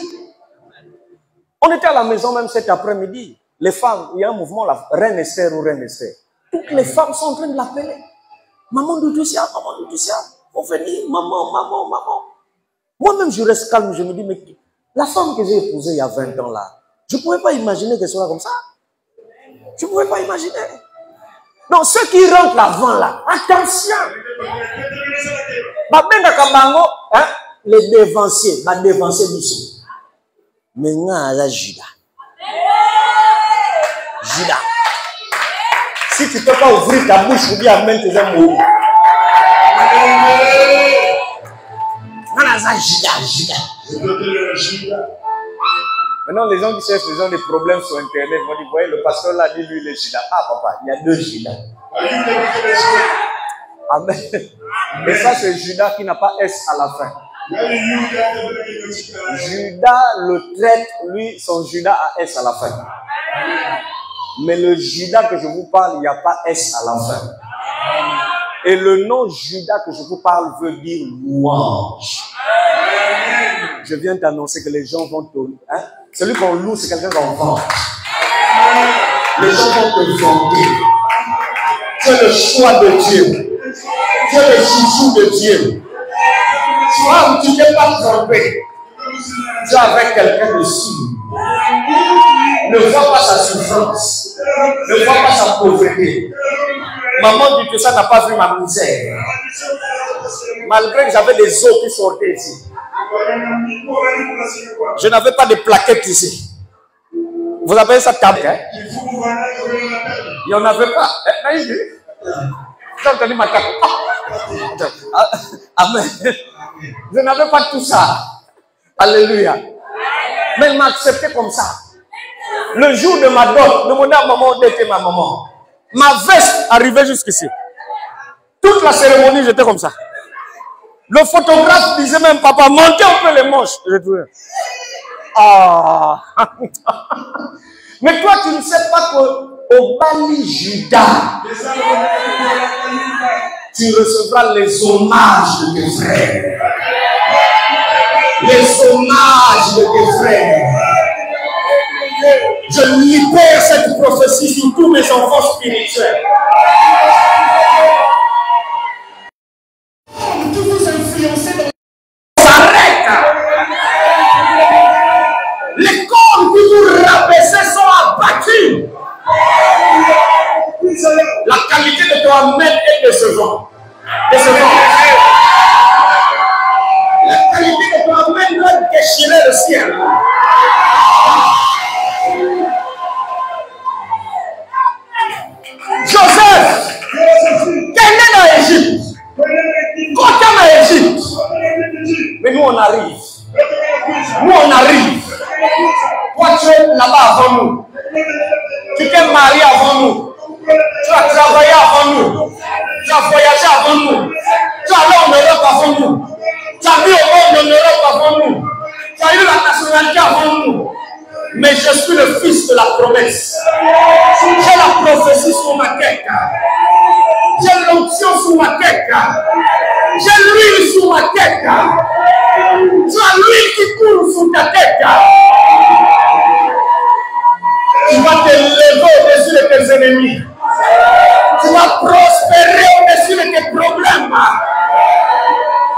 On était à la maison même cet après-midi. Les femmes, il y a un mouvement, la Reine Esther ou Reine Esther. Toutes les femmes sont en train de l'appeler. Maman de Dutricia, faut venir, maman. Moi-même, je reste calme, je me dis, mais la femme que j'ai épousée il y a 20 ans là, je ne pouvais pas imaginer qu'elle soit comme ça. Je ne pouvais pas imaginer. Donc, ceux qui rentrent l'avant là, attention. Les dévanciers, Bissou. Maintenant, là, Judas. Si tu ne peux pas ouvrir ta bouche pour dire Amen, tu vas mourir. Maintenant, les gens qui cherchent, ils ont des problèmes sur Internet. Ils vont dire, vous voyez, le pasteur là dit, lui, il est Judas. Ah, papa, il y a 2 Judas. Amen. Et ça, c'est Judas qui n'a pas S à la fin. Judas le traite, lui, son Judas a S à la fin. Mais le Judas que je vous parle, il n'y a pas S à la fin. Et le nom Judas que je vous parle veut dire louange. Je viens t'annoncer que les gens vont te... Hein? Celui qu'on loue, c'est quelqu'un qu'on vend. Les gens vont te vendre. Tu es le choix de Dieu. Tu es le chouchou de Dieu. Femme, tu n'es pas trompé. Tu es avec quelqu'un de sûr. Ne vois pas sa souffrance. Ne vois pas sa pauvreté. Maman dit que ça n'a pas vu ma misère. Malgré que j'avais des os qui sortaient ici. Je n'avais pas de plaquettes ici. Vous appelez ça table, hein? Il n'y en avait pas. J'ai entendu ma table. Amen. Je n'avais pas tout ça. Alléluia. Mais il m'a accepté comme ça. Le jour de ma dot, demandez à maman où était ma maman. Ma veste arrivait jusqu'ici. Toute la cérémonie, j'étais comme ça. Le photographe disait même, papa, montez un peu les manches. Je trouvais. Ah. Mais toi, tu ne sais pas qu'au Bali Judas, tu recevras les hommages de tes frères. Les hommages de tes frères. Je libère cette prophétie sur tous mes enfants spirituels. Qui vous influencez dans... S'arrête! Les corps qui vous rabaissez sont abattus. La qualité de ton maître est décevante. La qualité de ton maître doit déchirer le ciel. Joseph, quel est dans l'Égypte? Quand dans l'Égypte? Mais nous on arrive. Nous on arrive. Toi tu es là-bas avant nous. Tu t'es marié avant nous. Tu as travaillé avant nous. Tu as voyagé avant nous. Tu es allé en Europe avant nous. Tu as mis au monde en Europe avant nous. Tu as eu la nationalité avant nous. Mais je suis le fils de la promesse. J'ai la prophétie sur ma tête. J'ai l'onction sur ma tête. J'ai l'huile sur ma tête. Tu as l'huile qui coule sur ta tête. Tu vas te lever au-dessus de tes ennemis. Tu vas prospérer au-dessus de tes problèmes.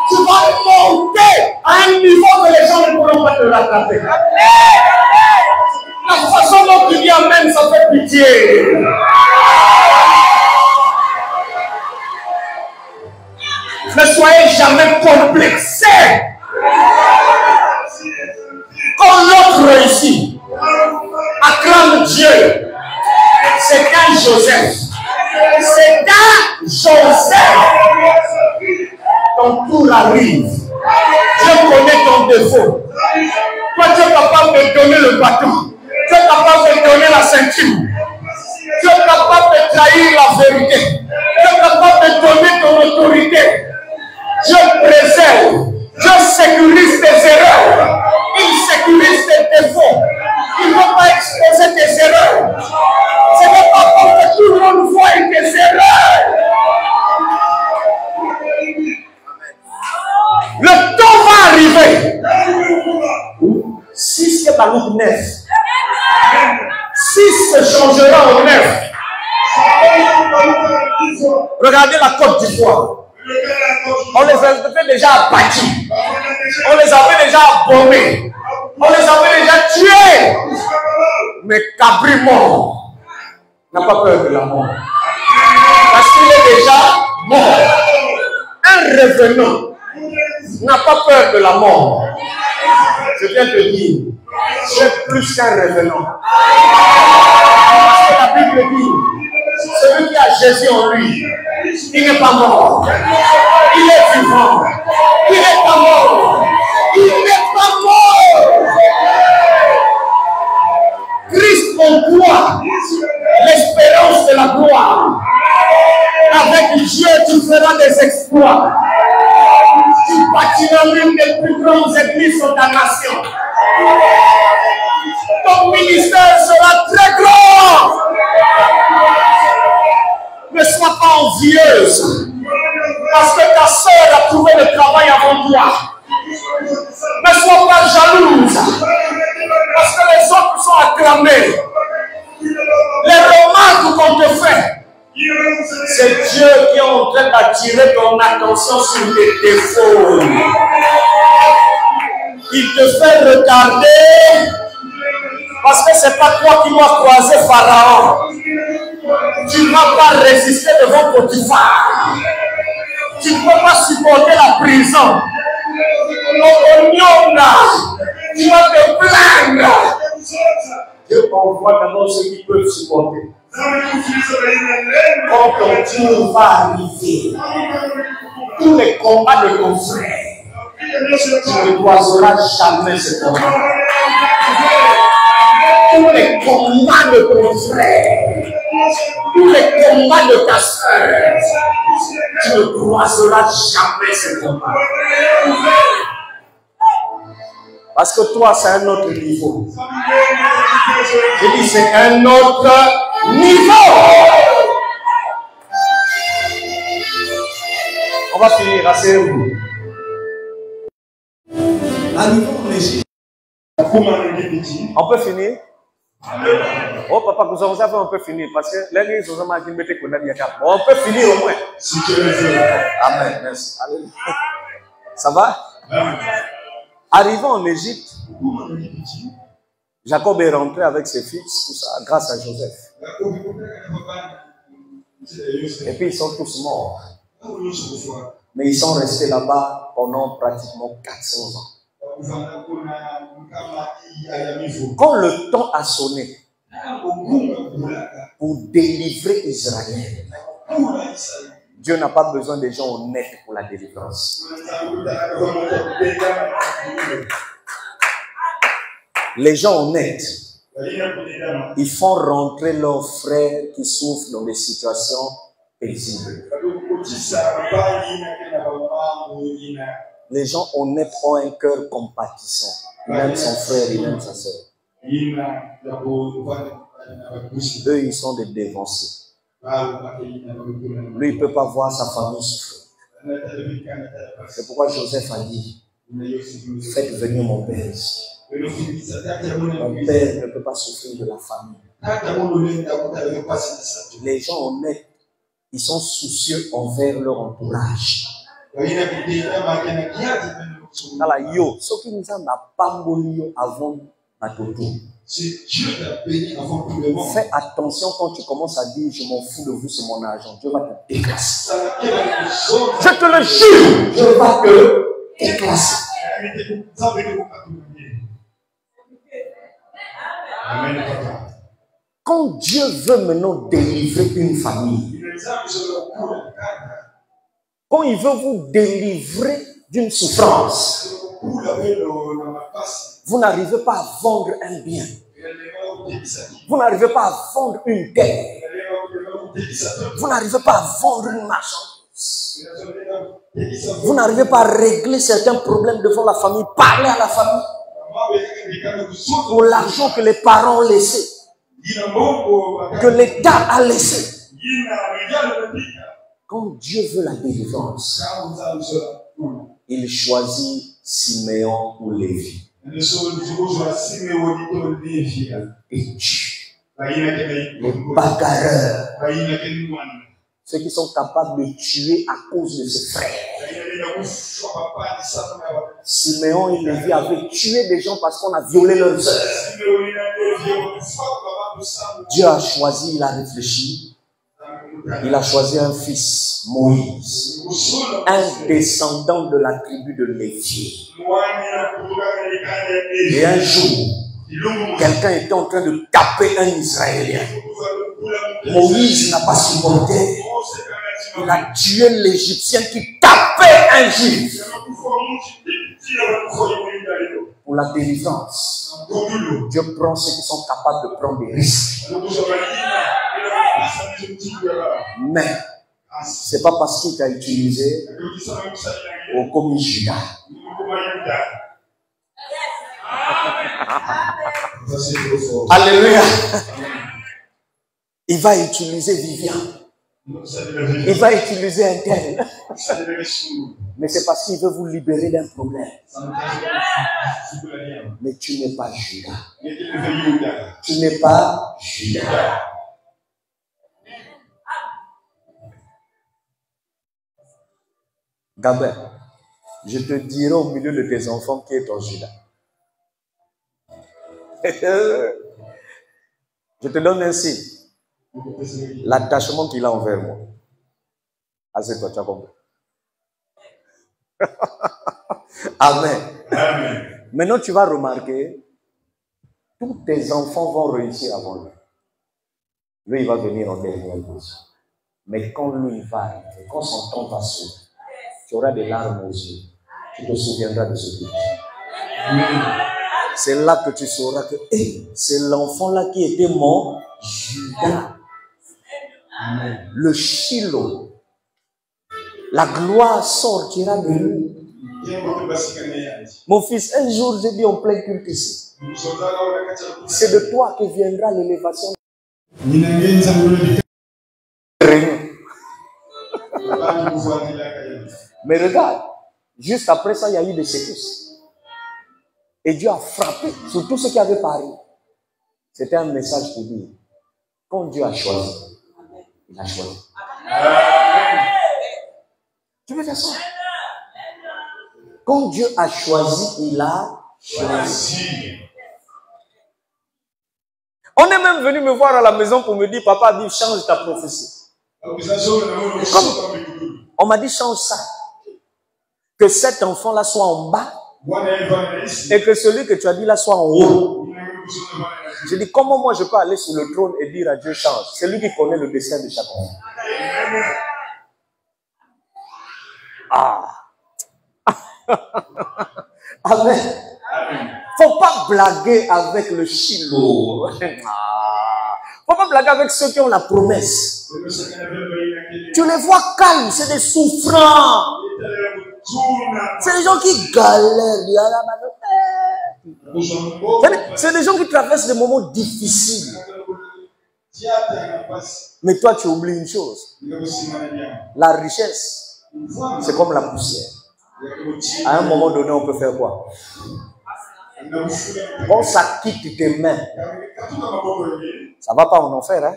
Tu vas monter à un niveau que les gens ne pourront pas te rattraper. La façon dont tu dis amen, ça fait pitié. Ne soyez jamais complexés. Quand l'autre réussit, acclame Dieu. C'est un Joseph. C'est un Joseph. Ton tour arrive. Dieu connaît ton défaut. Toi, tu es capable de donner le bâton. Tu es capable de donner la ceinture. Tu es capable de trahir la vérité. Tu es capable de donner ton autorité. Dieu préserve. Dieu sécurise tes erreurs. Il sécurise tes défauts. Il ne va pas exposer tes erreurs. Ce n'est pas pour que tout le monde voie tes erreurs. Le temps va arriver. Si c'est Baruch 9, 6 se changera en 9. Regardez la Côte d'Ivoire. On les avait déjà abattus. On les avait déjà abommés. On les avait déjà tués. Mais Cabri mort n'a pas peur de la mort. Parce qu'il est déjà mort. Un revenant n'a pas peur de la mort. Je viens te dire, j'ai plus qu'un revenant. Parce que la Bible dit, celui qui a Jésus en lui, il n'est pas mort. Il est vivant. Il n'est pas mort. Il n'est pas mort. Christ en toi, l'espérance de la gloire. Avec Dieu, tu feras des exploits. Tu bâtiras l'une des plus grandes églises de ta nation. Ton ministère sera très grand. Ne sois pas envieuse. Parce que ta soeur a trouvé le travail avant toi. Ne sois pas jalouse. Parce que les autres sont acclamés. Les remarques qu'on te fait, c'est Dieu qui est en train d'attirer ton attention sur tes défauts. Il te fait regarder parce que c'est pas toi qui dois croiser Pharaon. Tu ne vas pas résister devant Potiphar. Tu ne peux pas supporter la prison. oignon là, tu vas te plaindre. Dieu envoie d'abord ceux qui peuvent supporter. Quand ton tour va arriver, tous les combats de ton frère, tu ne croiseras jamais ce combat. Tous les combats de ton frère, tous les combats de ta soeur, tu ne croiseras jamais ce combat. Parce que toi, c'est un autre niveau. Je dis, c'est un autre niveau. On va finir, asseyez-vous. On peut finir? Oh papa, vous en savez, on peut finir parce que les gens ont dit mettez qu'on a dit on peut finir au moins. Si tu le veux. Amen, merci. Alléluia. Ça va? Arrivant en Égypte, Jacob est rentré avec ses fils, tout ça, grâce à Joseph. Et puis ils sont tous morts. Mais ils sont restés là-bas pendant pratiquement 400 ans. Quand le temps a sonné pour délivrer Israël, Dieu n'a pas besoin des gens honnêtes pour la délivrance. Les gens honnêtes, ils font rentrer leurs frères qui souffrent dans des situations paisibles. Les gens honnêtes ont un cœur compatissant. Il aime son frère, il aime sa sœur. Eux, ils sont des dévancés. Lui, il ne peut pas voir sa famille souffrir. C'est pourquoi Joseph a dit, faites venir mon père ici. Mon père ne peut pas souffrir de la famille. Les gens honnêtes, ils sont soucieux envers leur entourage. Voilà, yo, ce qui nous a pas mouru avant ma toto. Fais attention quand tu commences à dire je m'en fous de vous, c'est mon argent. Dieu va te déclasser. Je te le jure, je vais te déclasser. Quand Dieu veut maintenant délivrer une famille, quand il veut vous délivrer d'une souffrance, vous n'arrivez pas à vendre un bien. Vous n'arrivez pas à vendre une terre. Vous n'arrivez pas à vendre une marchandise. Vous n'arrivez pas à régler certains problèmes devant la famille, parler à la famille. Pour l'argent que les parents ont laissé, que l'État a laissé. Quand Dieu veut la délivrance, il choisit Siméon ou Lévi. Et tue les bagarreurs, ceux qui sont capables de tuer à cause de ses frères. Siméon et Lévi avaient tué des gens parce qu'on a violé leurs sœurs. Dieu a choisi, il a réfléchi. Il a choisi un fils, Moïse, un descendant de la tribu de Lévi. Et un jour, quelqu'un était en train de taper un Israélien. Moïse n'a pas supporté. Il a tué l'Égyptien qui tapait un Juif. Pour la délivrance, Dieu prend ceux qui sont capables de prendre des risques. Mais ce n'est pas parce qu'il t'a utilisé au commis Judas. Alléluia. Il va utiliser Vivian. Il va utiliser un tel. Mais c'est parce qu'il veut vous libérer d'un problème. Mais tu n'es pas Judas. Tu n'es pas Judas. Gabriel, je te dirai au milieu de tes enfants qui est ton Judas. Je te donne un signe. L'attachement qu'il a envers moi. Assieds-toi, tu as compris. Amen. Amen. Maintenant, tu vas remarquer, tous tes enfants vont réussir avant lui. Lui, il va venir en dernière position. Mais quand lui va arriver, quand son temps va s'ouvrir, tu auras des larmes aux yeux. Tu te souviendras de ce qu'il dit. C'est là que tu sauras que c'est l'enfant-là qui était mon Judas. Le Shiloh. La gloire sortira de lui. Mon fils, un jour, j'ai dit en plein culte ici, c'est de toi que viendra l'élévation. Mais regarde, juste après ça, il y a eu des secousses. Et Dieu a frappé sur tous ceux qui avaient parlé. C'était un message pour dire, quand Dieu a choisi, il a choisi. Tu veux faire ça? Quand Dieu a choisi, il a choisi. On est même venu me voir à la maison pour me dire, papa, dis, change ta prophétie. On m'a dit, change ça. Que cet enfant-là soit en bas et que celui que tu as dit là soit en haut. Je dis, comment moi je peux aller sur le trône et dire à Dieu, change? C'est lui qui connaît le destin de chaque enfant. Ah. Amen. Faut pas blaguer avec le Shiloh. Faut pas blaguer avec ceux qui ont la promesse. Tu les vois calmes, c'est des souffrants. C'est des gens qui galèrent. C'est des gens qui traversent des moments difficiles. Mais toi, tu oublies une chose. La richesse, c'est comme la poussière. À un moment donné, on peut faire quoi? Quand ça quitte tes mains, ça va pas en enfer, hein?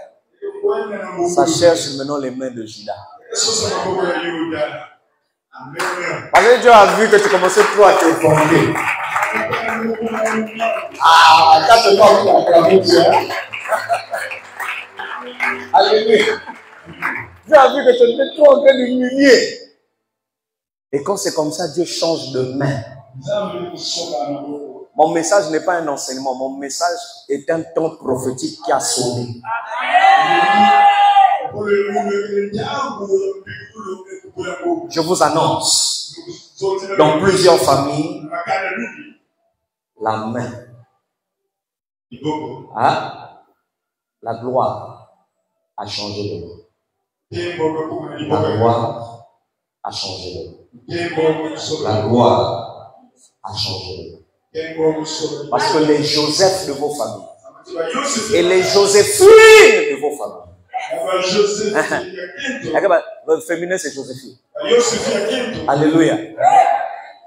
Ça cherche maintenant les mains de Judas. Parce que Dieu a vu que tu commençais trop à t'évangéliser. Ah, ça c'est pas vous acclamer Dieu. Alléluia. Dieu a vu que tu étais trop en train d'humilier. Et quand c'est comme ça, Dieu change de main. Mon message n'est pas un enseignement. Mon message est un ton prophétique qui a sonné. Je vous annonce, dans plusieurs familles, la main, la gloire a changé de main. La gloire a changé de main. La gloire a changé de main. Parce que les Joseph de vos familles et les Joséphines de vos familles. Le féminin c'est Joséphine. Alléluia.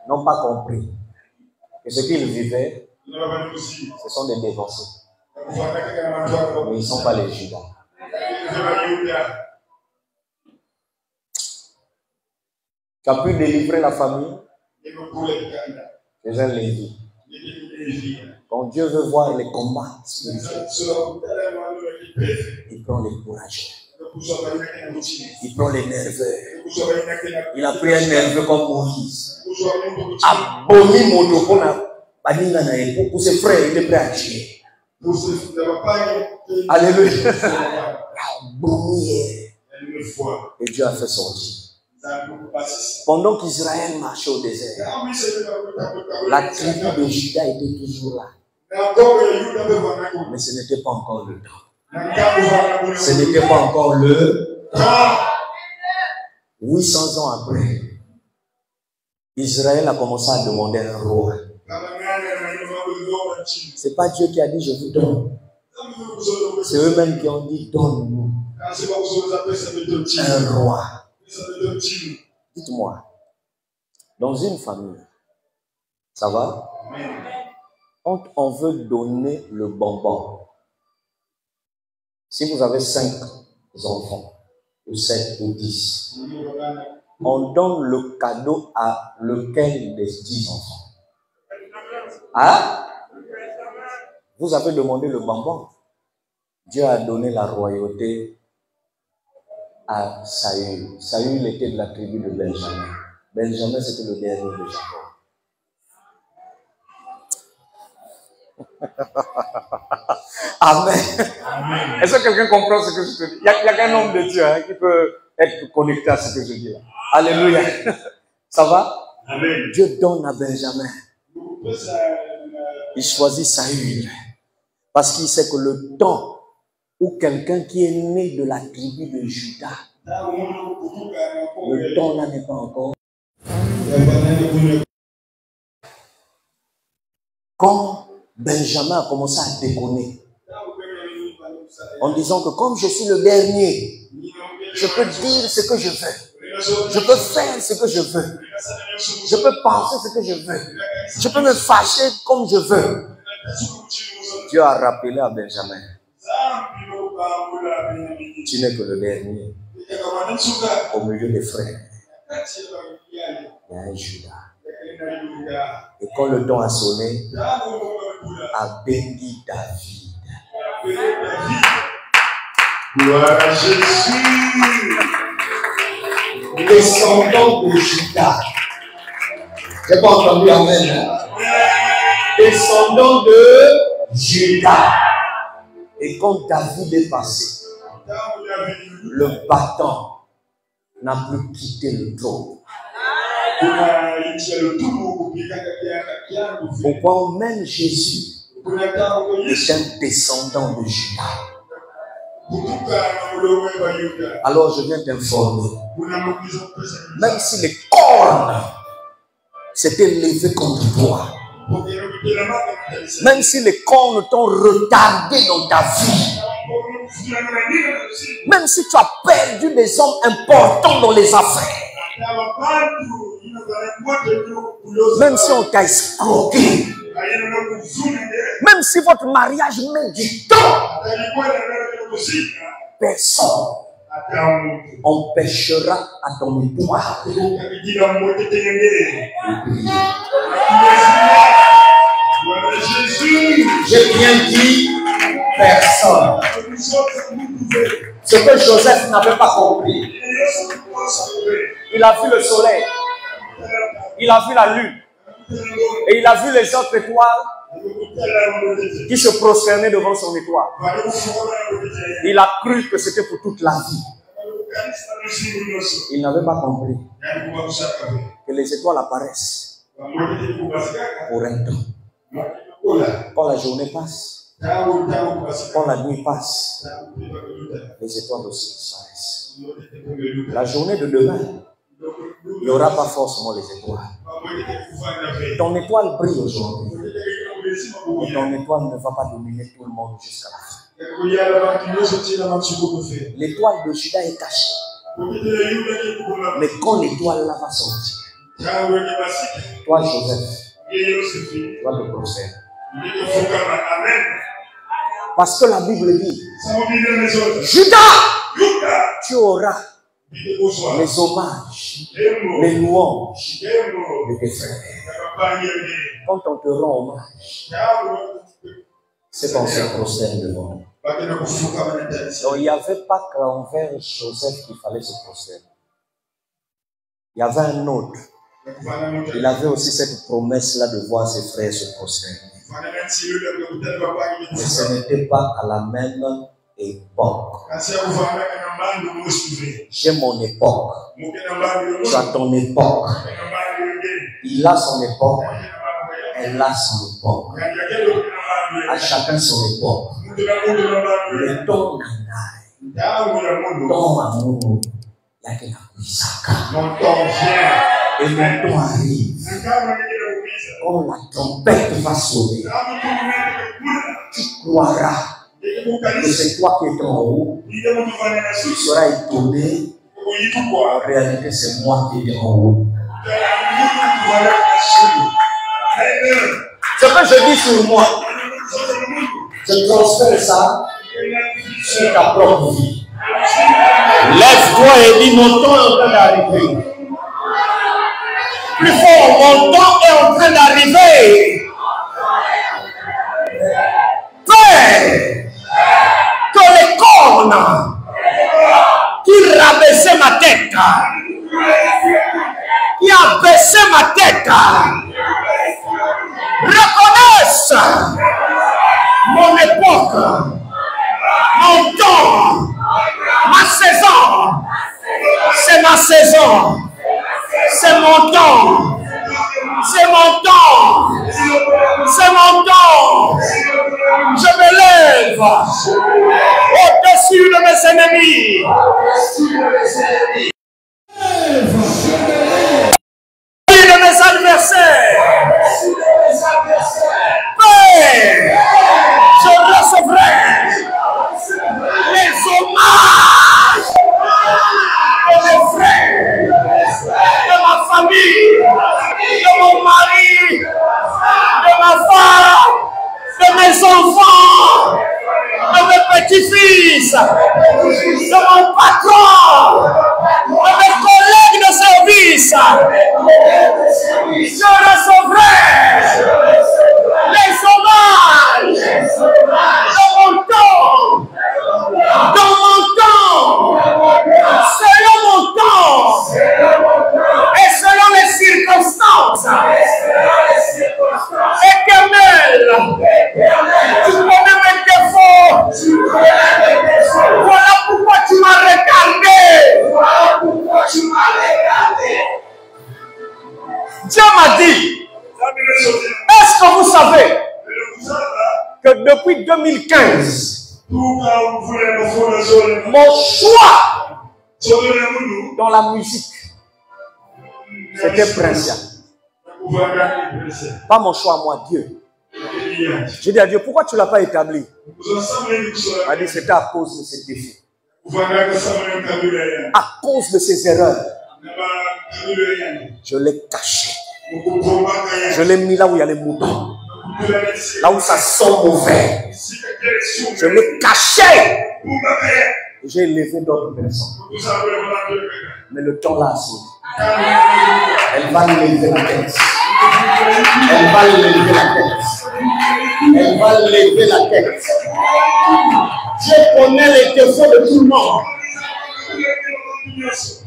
N'ont pas compris que ce qu'ils vivaient, ce sont des dévancés. Mais ils ne sont pas les Judas. Tu as pu délivrer la famille. C'est un Lévi. Quand Dieu veut voir les combats spirituels, il prend les courageux. Il prend les nerveux. Il a pris un nerveux comme Moïse. Abomi Motopona, pour ses frères, il est prêt à tuer. Alléluia. Et Dieu a fait sortir. Pendant qu'Israël marchait au désert, la tribu de Juda était toujours là. Mais ce n'était pas encore le temps. Ce n'était pas encore le temps. 800 ans après, Israël a commencé à demander un roi. C'est pas Dieu qui a dit je vous donne. C'est eux-mêmes qui ont dit donne-nous un roi. Dites-moi, dans une famille, ça va? Quand on veut donner le bonbon, si vous avez 5 enfants, ou 7 ou 10, on donne le cadeau à lequel des 10 enfants? Hein? Vous avez demandé le bonbon. Dieu a donné la royauté à Saül. Saül était de la tribu de Benjamin. Benjamin, c'était le dernier de Jacob. Amen. Amen. Est-ce que quelqu'un comprend ce que je te dis? Il n'y a qu'un homme de Dieu hein, qui peut être connecté à ce que je dis. Alléluia. Ça va? Amen. Dieu donne à Benjamin. Il choisit Saül. Parce qu'il sait que le temps où quelqu'un qui est né de la tribu de Juda, le temps là n'est pas encore. Quand Benjamin a commencé à déconner, en disant que comme je suis le dernier, je peux dire ce que je veux. Je peux faire ce que je veux. Je peux penser ce que je veux. Je peux me fâcher comme je veux. Dieu a rappelé à Benjamin, tu n'es que le dernier. Au milieu des frères, il y a un Judas. Et quand le temps a sonné, a béni David. Gloire à Jésus. Descendant de Judas. J'ai pas entendu amen. Descendant de Judas. Et quand David est passé, le battant n'a plus quitté le trône. Pourquoi même Jésus est un descendant de Judas? Alors je viens t'informer, même si les cornes s'étaient levées contre toi, même si les cornes t'ont retardé dans ta vie, même si tu as perdu des hommes importants dans les affaires, même si on t'a escroqué, même si votre mariage met du temps, personne empêchera à ton époux. J'ai bien dit personne. Ce que Joseph n'avait pas compris. Il a vu le soleil, il a vu la lune, et il a vu les autres étoiles qui se prosternaient devant son étoile. Il a cru que c'était pour toute la vie. Il n'avait pas compris que les étoiles apparaissent pour un temps. Quand la journée passe, quand la nuit passe, les étoiles aussi disparaissent. La journée de demain, il n'y aura pas forcément les étoiles. Ton étoile brille aujourd'hui. Et ton étoile ne va pas dominer tout le monde jusqu'à la fin. L'étoile de Judas est cachée. Mais quand l'étoile là va sortir, toi Joseph, toi le prophète. Parce que la Bible dit, Judas, tu auras les hommages, les louanges de tes frères. Quand on te rend hommage, c'est qu'on se prosterne devant. Donc il n'y avait pas qu'envers Joseph qu'il fallait se prosterner. Il y avait un autre. Il avait aussi cette promesse-là de voir ses frères se prosterner. Mais ce n'était pas à la même époque. J'ai mon époque. Tu as ton époque. Il a son époque. Elle a son époque. À chacun son époque. Mais ton nanaï, ton amour, il y a quelqu'un qui s'accorde. Mon temps vient et mon temps arrive. Quand la trompette va sonner, tu croiras que c'est toi qui es en haut. Tu seras étonné. En réalité, c'est moi qui est en haut. Ce que je dis sur moi, je transfère ça sur ta propre vie. Lève-toi et dis mon temps est en train d'arriver. Plus fort, mon temps est en train d'arriver. Père, que les cornes qui rabaissaient ma tête, qui abaissaient ma tête, reconnaissent époque, mon temps, ma saison, c'est ma saison, c'est mon temps, c'est mon temps, c'est mon temps. Je me lève au-dessus de mes ennemis. De mes adversaires. Père, je recevrai les hommages de mes frères, de ma famille, de mon mari, de ma femme, de mes enfants, de mes petits-fils, de mon patron, de mes collègues de service. Je recevrai les hommages dans mon temps, selon mon temps et selon les circonstances. Éternel, tu connais mes défauts. Voilà pourquoi tu m'as regardé. Dieu m'a dit, est-ce que vous savez que depuis 2015, mon choix dans la musique, c'était principal. Pas mon choix, moi, Dieu. J'ai dit à Dieu, pourquoi tu ne l'as pas établi? Il m'a dit, c'était à cause de ses défauts. À cause de ses erreurs. Je l'ai caché. Je l'ai mis là où il y a les moutons. Là où ça sent mauvais. Je l'ai caché. J'ai élevé d'autres personnes. Mais le temps là, elle va lever la tête. Elle va lever la tête. Elle va lever la tête. Dieu connaît les défauts de tout le monde.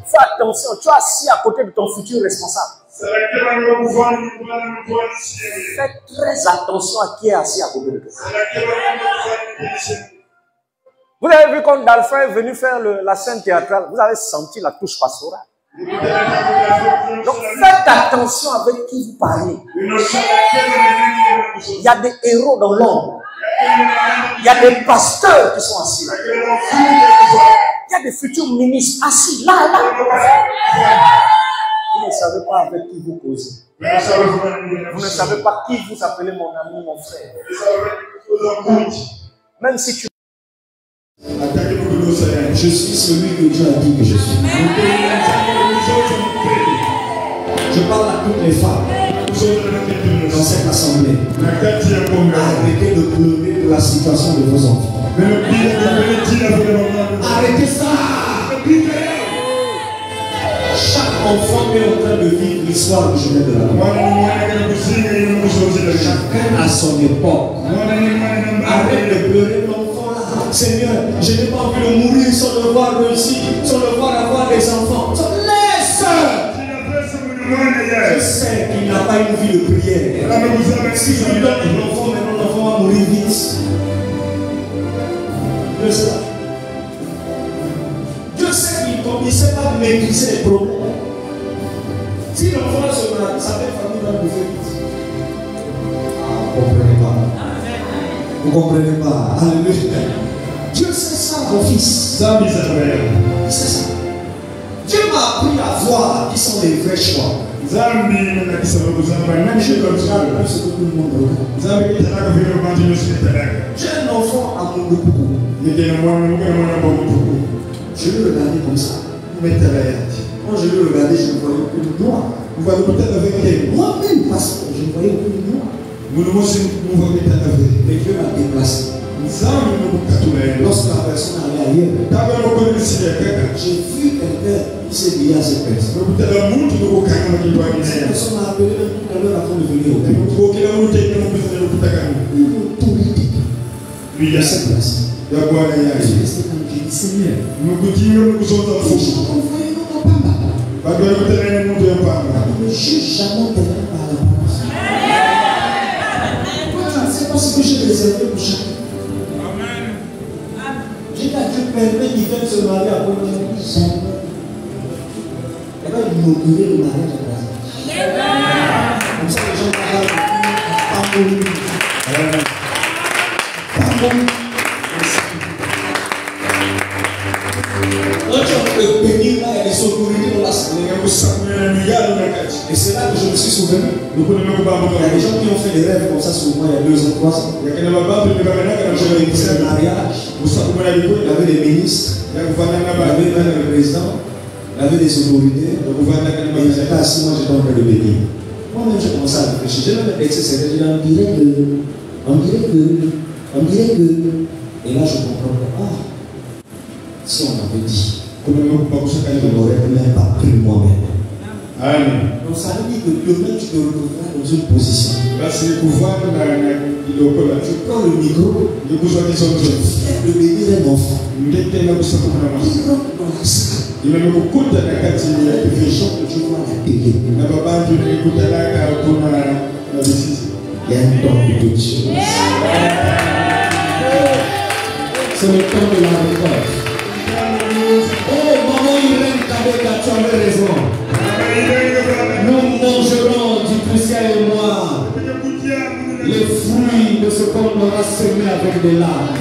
Fais attention, tu es assis à côté de ton futur responsable. Fais très attention à qui est assis à côté de toi. Vous avez vu quand Dalphin est venu faire la scène théâtrale, vous avez senti la touche pastorale. Donc faites attention avec qui vous parlez. Il y a des héros dans l'ombre. Il y a des pasteurs qui sont assis là. Il y a des futurs ministres assis là, là. Vous ne savez pas avec qui vous causez. Vous ne savez pas qui vous appelez mon ami, mon frère. Même si tu... Je suis celui que Dieu a dit que je suis. Je parle à toutes les femmes dans cette assemblée. Arrêtez de pleurer de la situation de vos enfants. Arrêtez ça. Chaque enfant est en train de vivre l'histoire que je viens de la voir. Chacun a son époque. Arrête de pleurer l'enfant là. Seigneur, je n'ai pas envie de mourir sans le voir réussir, sans le voir avoir des enfants. Laisse! Je sais qu'il n'a pas une vie de prière. Si je lui donne un enfant, maintenant l'enfant va mourir vite. Je sais. Je sais qu'il ne sait pas maîtriser les problèmes. Si l'enfant se marie, sa belle famille va le bouffer vite. Ah, vous ne comprenez pas. Vous ne comprenez pas. Alléluia. Dieu sait ça, mon fils. C'est ça. Dieu m'a appris à voir qui sont les vrais choix. Je regarde plus ce que tout le monde regarde. J'ai un enfant à mon beaucoup. Je le regardais comme ça. Quand je le regardais, je ne voyais aucune noire. Moi-même, parce que je ne voyais aucune noire. Mais Dieu m'a déplacé. Lorsque la personne allait ailleurs, j'ai vu quelqu'un qui s'est lié à cette personne. Cette personne m'a appelé tout à l'heure avant de venir au pays. Une autorité. Il y a cette place. Je suis resté comme j'ai dit, Seigneur. Je t'envoie non ne juge jamais quelqu'un par la parole. Toi, tu ne sais pas ce que j'ai réservé pour chacun. permet qu'il vienne se marier après une jamais. Elle va inaugurer le mariage à Brazzaville. Comme ça, les gens parlent pas bon. Pas bon. Quand tu as béni là, il y a des autorités dans la salle. Et c'est là que je me suis souvenu. Il y a des gens qui ont fait des rêves comme ça sur moi il y a 2 ans, 3 ans. J'avais un mariage. Il y avait des ministres. Il y avait même le président. Il y avait des autorités. Et j'étais assis, moi j'étais en train de bénir. Moi-même j'ai commencé à réfléchir. J'ai même un texte, on dirait que. Et là je comprends. Ah, si on avait dit, je n'aurais même pas pris moi-même. Amen. Donc ça veut dire que demain tu te retrouveras dans une position. Tu prends le micro, tu fais de bénir un enfant. Il rentre dans la salle. Les gens que tu vois à la télé. Il y a un temps de quelque chose. C'est le temps de la récolte. Oh, maman Irène Kabeka, tu avais raison. Nous mangerons du ciel et moi les fruits de ce qu'on aura semé avec des larmes.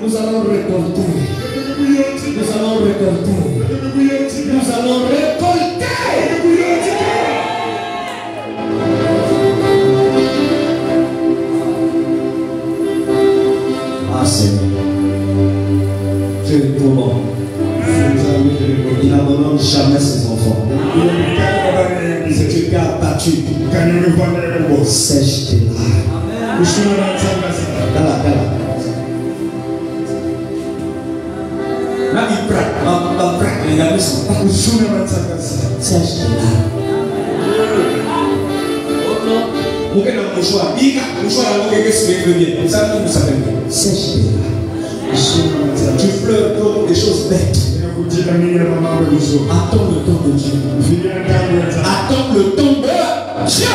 Nous allons récolter. Nous allons récolter. Nous allons récolter. Ah Seigneur, Dieu est trop bon. Il n'abandonne jamais ses enfants. C'est Dieu qui a battu. Sèche tes larmes. Là, il braque. Il a mis son pas. Sèche tes larmes. Vous avez un mouchoir. Sèche tes larmes. Tu pleures pour des choses bêtes. Attends le temps de Dieu. Attends le temps de Dieu.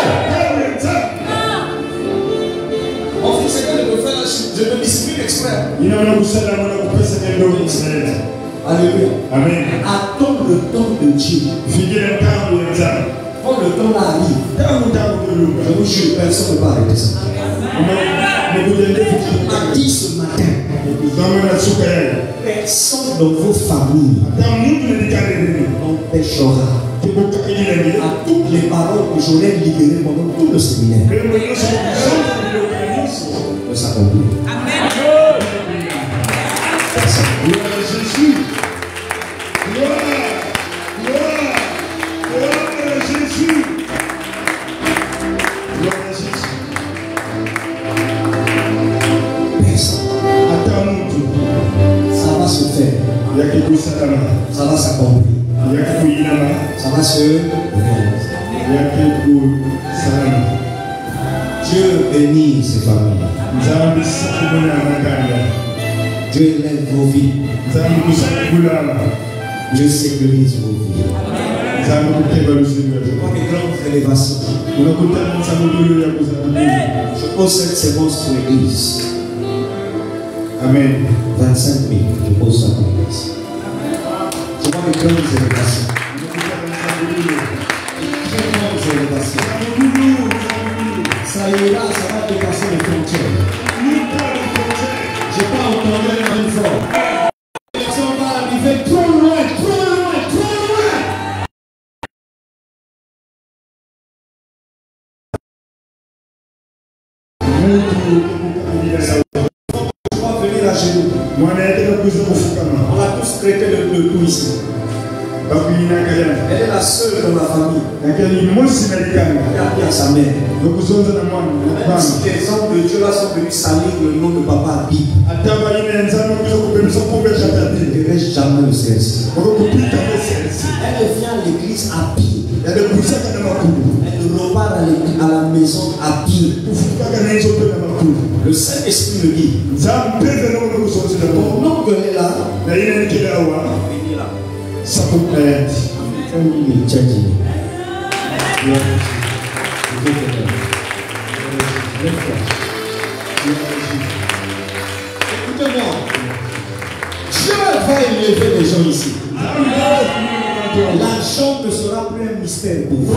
En fait, c'est que je peux faire, je me discipline exprès. Alléluia. Amen. Attends le temps de Dieu. Quand le temps arrive, je vous jure, personne ne va arrêter ça. A dit ce matin, personne dans vos familles n'empêchera à toutes les paroles que j'aurais libérées pendant tout le séminaire de s'accomplir. Amen. Gloire à Jésus. Gloire à Jésus. Gloire à Jésus. Ça va se faire. Ça va s'accomplir. Ça va se réaliser. Dieu bénit ces familles. Dieu élève vos vies. Dieu sécurise vos vies. Je vois des grandes élévations. Je pose cette séquence pour l'église. Amen. 25 000, je pose ça pour l'église. Je vois des grandes élévations. Très grandes élévations. Ça ira, ça va dépasser les frontières. J'ai pas entendu la même fois. On va arriver trop loin, trop loin, trop loin. Je dois venir à genoux. On a tous traité le tout ici. Elle est la seule de ma famille. Elle a appris à sa mère. Même si les hommes de Dieu là sont venus salir le nom de papa Abi, je ne dirai jamais le CSC. Elle vient à l'église à pied. Elle repart à la maison à pied. Le Saint-Esprit le dit. Pendant qu'elle est là, venez là. Ça peut plaire. Écoutez-moi. élever les gens ici. L'argent ne sera plus un mystère pour vous.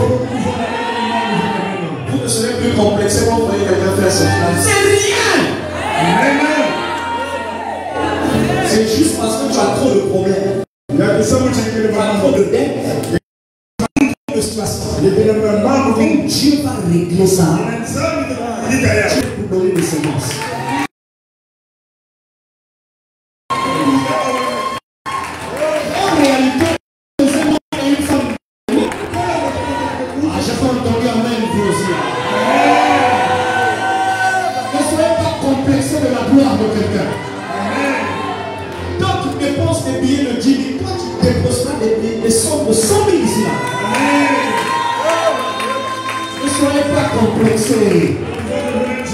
Vous ne serez plus complexé quand vous voyez quelqu'un faire son plan. C'est rien. C'est juste parce que tu as trop de problèmes. Tu as trop de dettes. De situation. Et Dieu va régler ça. Dieu vous donner des semences. En réalité, une femme. J'ai pas entendu amen vous aussi. Ne soyez pas complexé de la gloire de quelqu'un. Quand tu dépenses des billets de 10 000, toi tu déposeras des sommes de 100 000 ici là. Ne soyez pas complexés.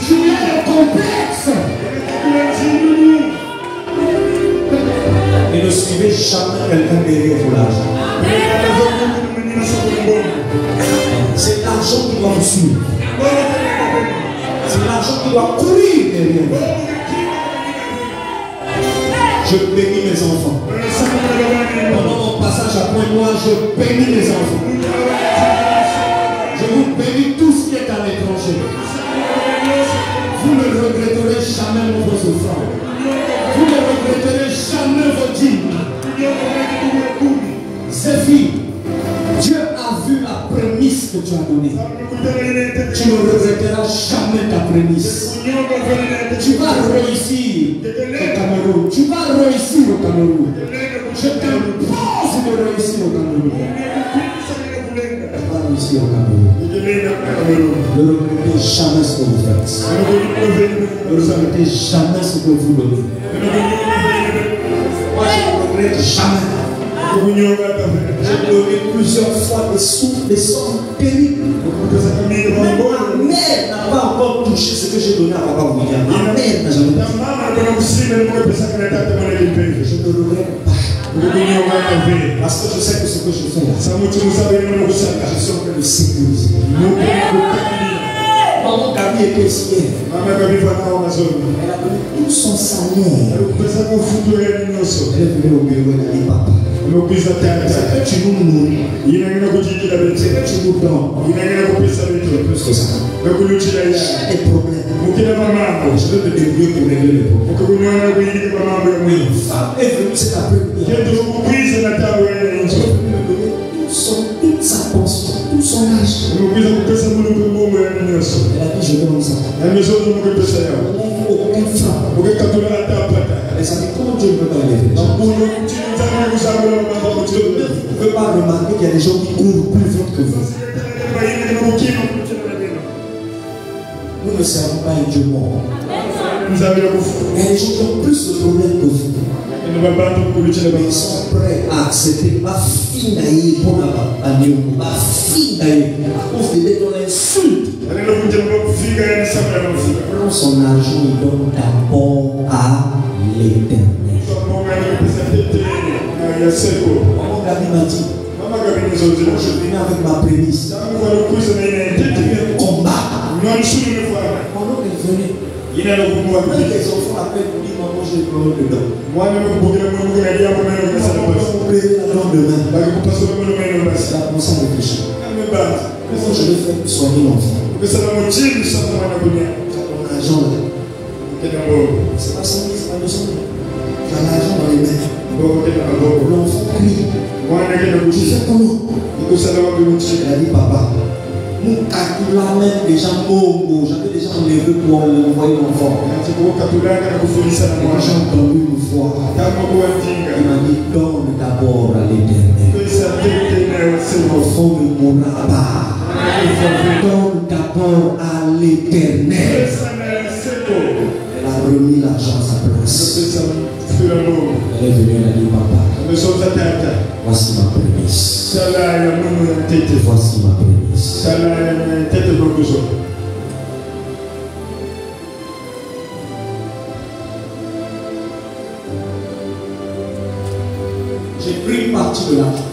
Tu es le complexe. Et ne suivez jamais quelqu'un derrière pour l'argent. C'est l'argent qui doit vous suivre. C'est l'argent qui doit courir derrière vous. Je bénis mes enfants. Pendant mon passage à Pointe-Noire, je bénis les enfants. Je vous bénis tout ce qui est à l'étranger. Vous ne regretterez jamais vos offrandes. Vous ne regretterez jamais vos dîmes. Zéphyr, Dieu a vu la prémisse que tu as donnée. Tu ne regretteras jamais ta prémisse. Tu vas réussir au Cameroun. Tu vas réussir au Cameroun. Je t'impose de réussir au Cameroun. Tu vas réussir au Cameroun. Ne regrettez jamais ce que vous faites. Ne regrettez jamais ce que vous donnez. Moi, je ne regrette jamais. J'ai donné plusieurs fois des souffles, des sommes terribles. Ma mère n'a pas encore touché ce que j'ai donné à Papa William. Ma mère n'a jamais touché. Je ne regrette pas. Parce que je sais que ce que je fais là, je suis en train de sécuriser. Maman Gabi est caissière. Elle a donné tout son salaire. Elle est venue au bureau et elle a dit papa. C'est que tu nous nourris. C'est que tu nous donnes. Plus que ça. J'ai des problèmes. Je veux me débrouiller pour régler les problèmes. Une femme est venue cet après-midi. Elle est venue me donner toute sa pension, tout son âge. Elle a dit je donne ça. Elle n'a aucun franc. Les amis, comment Dieu ne peut pas élever les gens? Vous ne pouvez pas remarquer qu'il y a des gens qui courent plus vite que vous. Nous ne servons pas un Dieu mort. Il y a des gens qui ont plus de problèmes que vous. Mais ils sont prêts à accepter ma fille naïve pour ma fille naïve à cause de l'insulte. Prends son argent, il donne d'abord à l'Éternel. Maman Gabi m'a dit, je venais avec ma prémisse. Un combat. Mon oncle est venu. Les enfants appellent pour dire maman j'ai le plan dedans. Maman demain. Il a commencé à réfléchir. Comment je vais faire pour soigner l'enfant? Tu as ton argent là. C'est pas 100 000, c'est pas 200 000. Tu as l'argent dans les mains. L'enfant crie. Tu fais comment? Elle a dit papa. Mon calcula même déjà Mongo. J'avais déjà enlevé pour envoyer l'enfant. J'ai entendu une fois. Il m'a dit donne d'abord à l'Éternel. L'enfant ne mourra pas. Donne d'abord à l'Éternel. Elle a remis l'argent à sa place. Elle est venue, elle a dit papa. Voici ma prémisse. Voici ma prémisse. J'ai pris une partie de l'argent.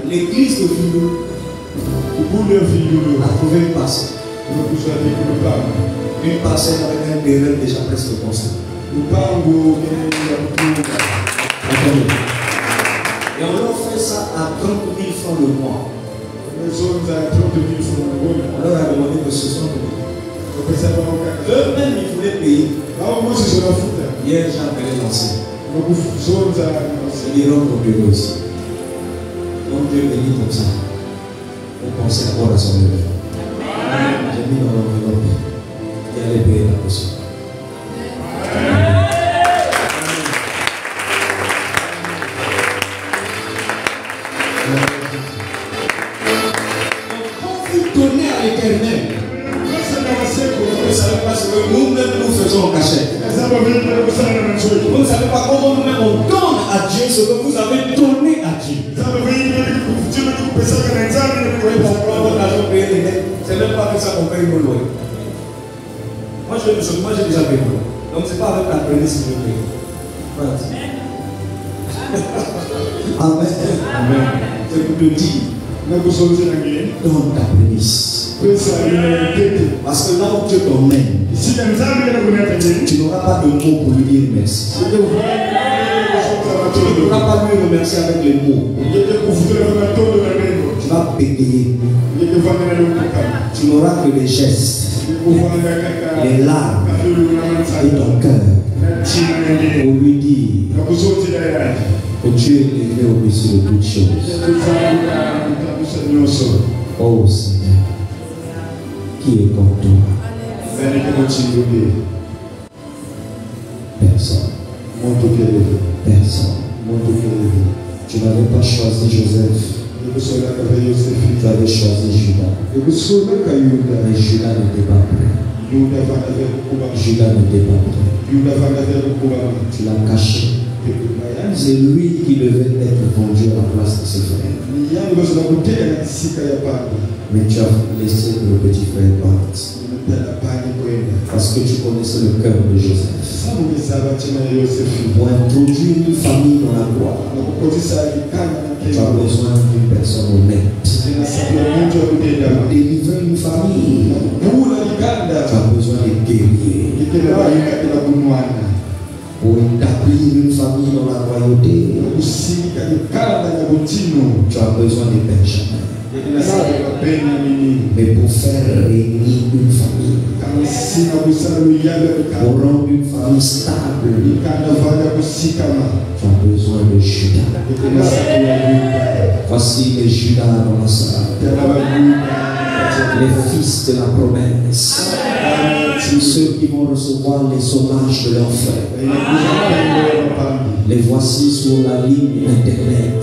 L'église de Villou a trouvé une parcelle. Une parcelle avec un terrain déjà presque construit. Et on leur fait ça à 30 000 francs le mois. On leur a demandé que ce soit eux-mêmes, ils voulaient payer. Hier, j'ai appelé l'ancien. Il rentre au bureau aussi. Donc Dieu bénit comme ça. On pensait encore à son lever. J'ai mis dans l'enveloppe. Il allait payer la caution. Donnez à l'Éternel. Vous ne savez pas ce que nous-mêmes nous faisons en cachette. Vous ne savez pas comment nous-mêmes on donne à Dieu ce que vous avez donné à Dieu. C'est même pas avec ça qu'on paye nos loyers. Moi j'ai déjà payé. Donc c'est pas avec la prémisse que je paye. Voilà. Amen. Amen. C'est pour te dire. Donne ta prémisse. Parce que là où Dieu t'emmène, tu n'auras pas de mots pour lui dire merci. Tu n'auras pas lui remercier avec les mots. Tu vas bégayer. Tu n'auras que les gestes, les larmes et ton cœur pour lui dire que Dieu est élevé au-dessus de toutes choses. Oh Seigneur, qui est comme toi? Personne. Personne. Tu n'avais pas choisi Joseph. Tu avais choisi Judas. Mais Judas n'était pas prêt. Judas n'était pas prêt. Tu l'as caché. C'est lui qui devait être vendu à la place de ses frères. Mais tu as laissé le petit frère partir. Parce que tu connaissais le cœur de Joseph. Pour introduire une famille dans la gloire, tu as besoin d'une personne honnête. Pour délivrer une famille, tu as besoin de guerriers. Pour établir une famille dans la royauté, tu as besoin de Benjamin. Mais pour faire régner une famille, pour rendre une famille stable, tu as besoin de Judas. Voici les Judas dans la salle, les fils de la promesse, ceux qui vont recevoir les sauvages de leur frère. Les voici sur la ligne internet.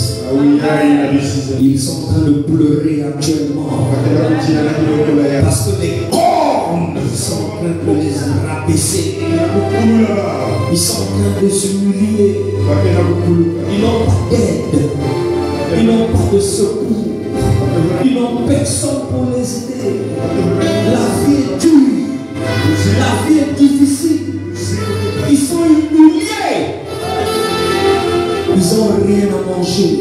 Ils sont en train de pleurer actuellement parce que les cornes sont en train de les rabaisser. Ils sont en train de s'humilier. Ils n'ont pas d'aide. Ils n'ont pas de secours. Ils n'ont personne pour les aider. La vie est dure. La vie est difficile. Ils sont humiliés. Ils n'ont rien à manger.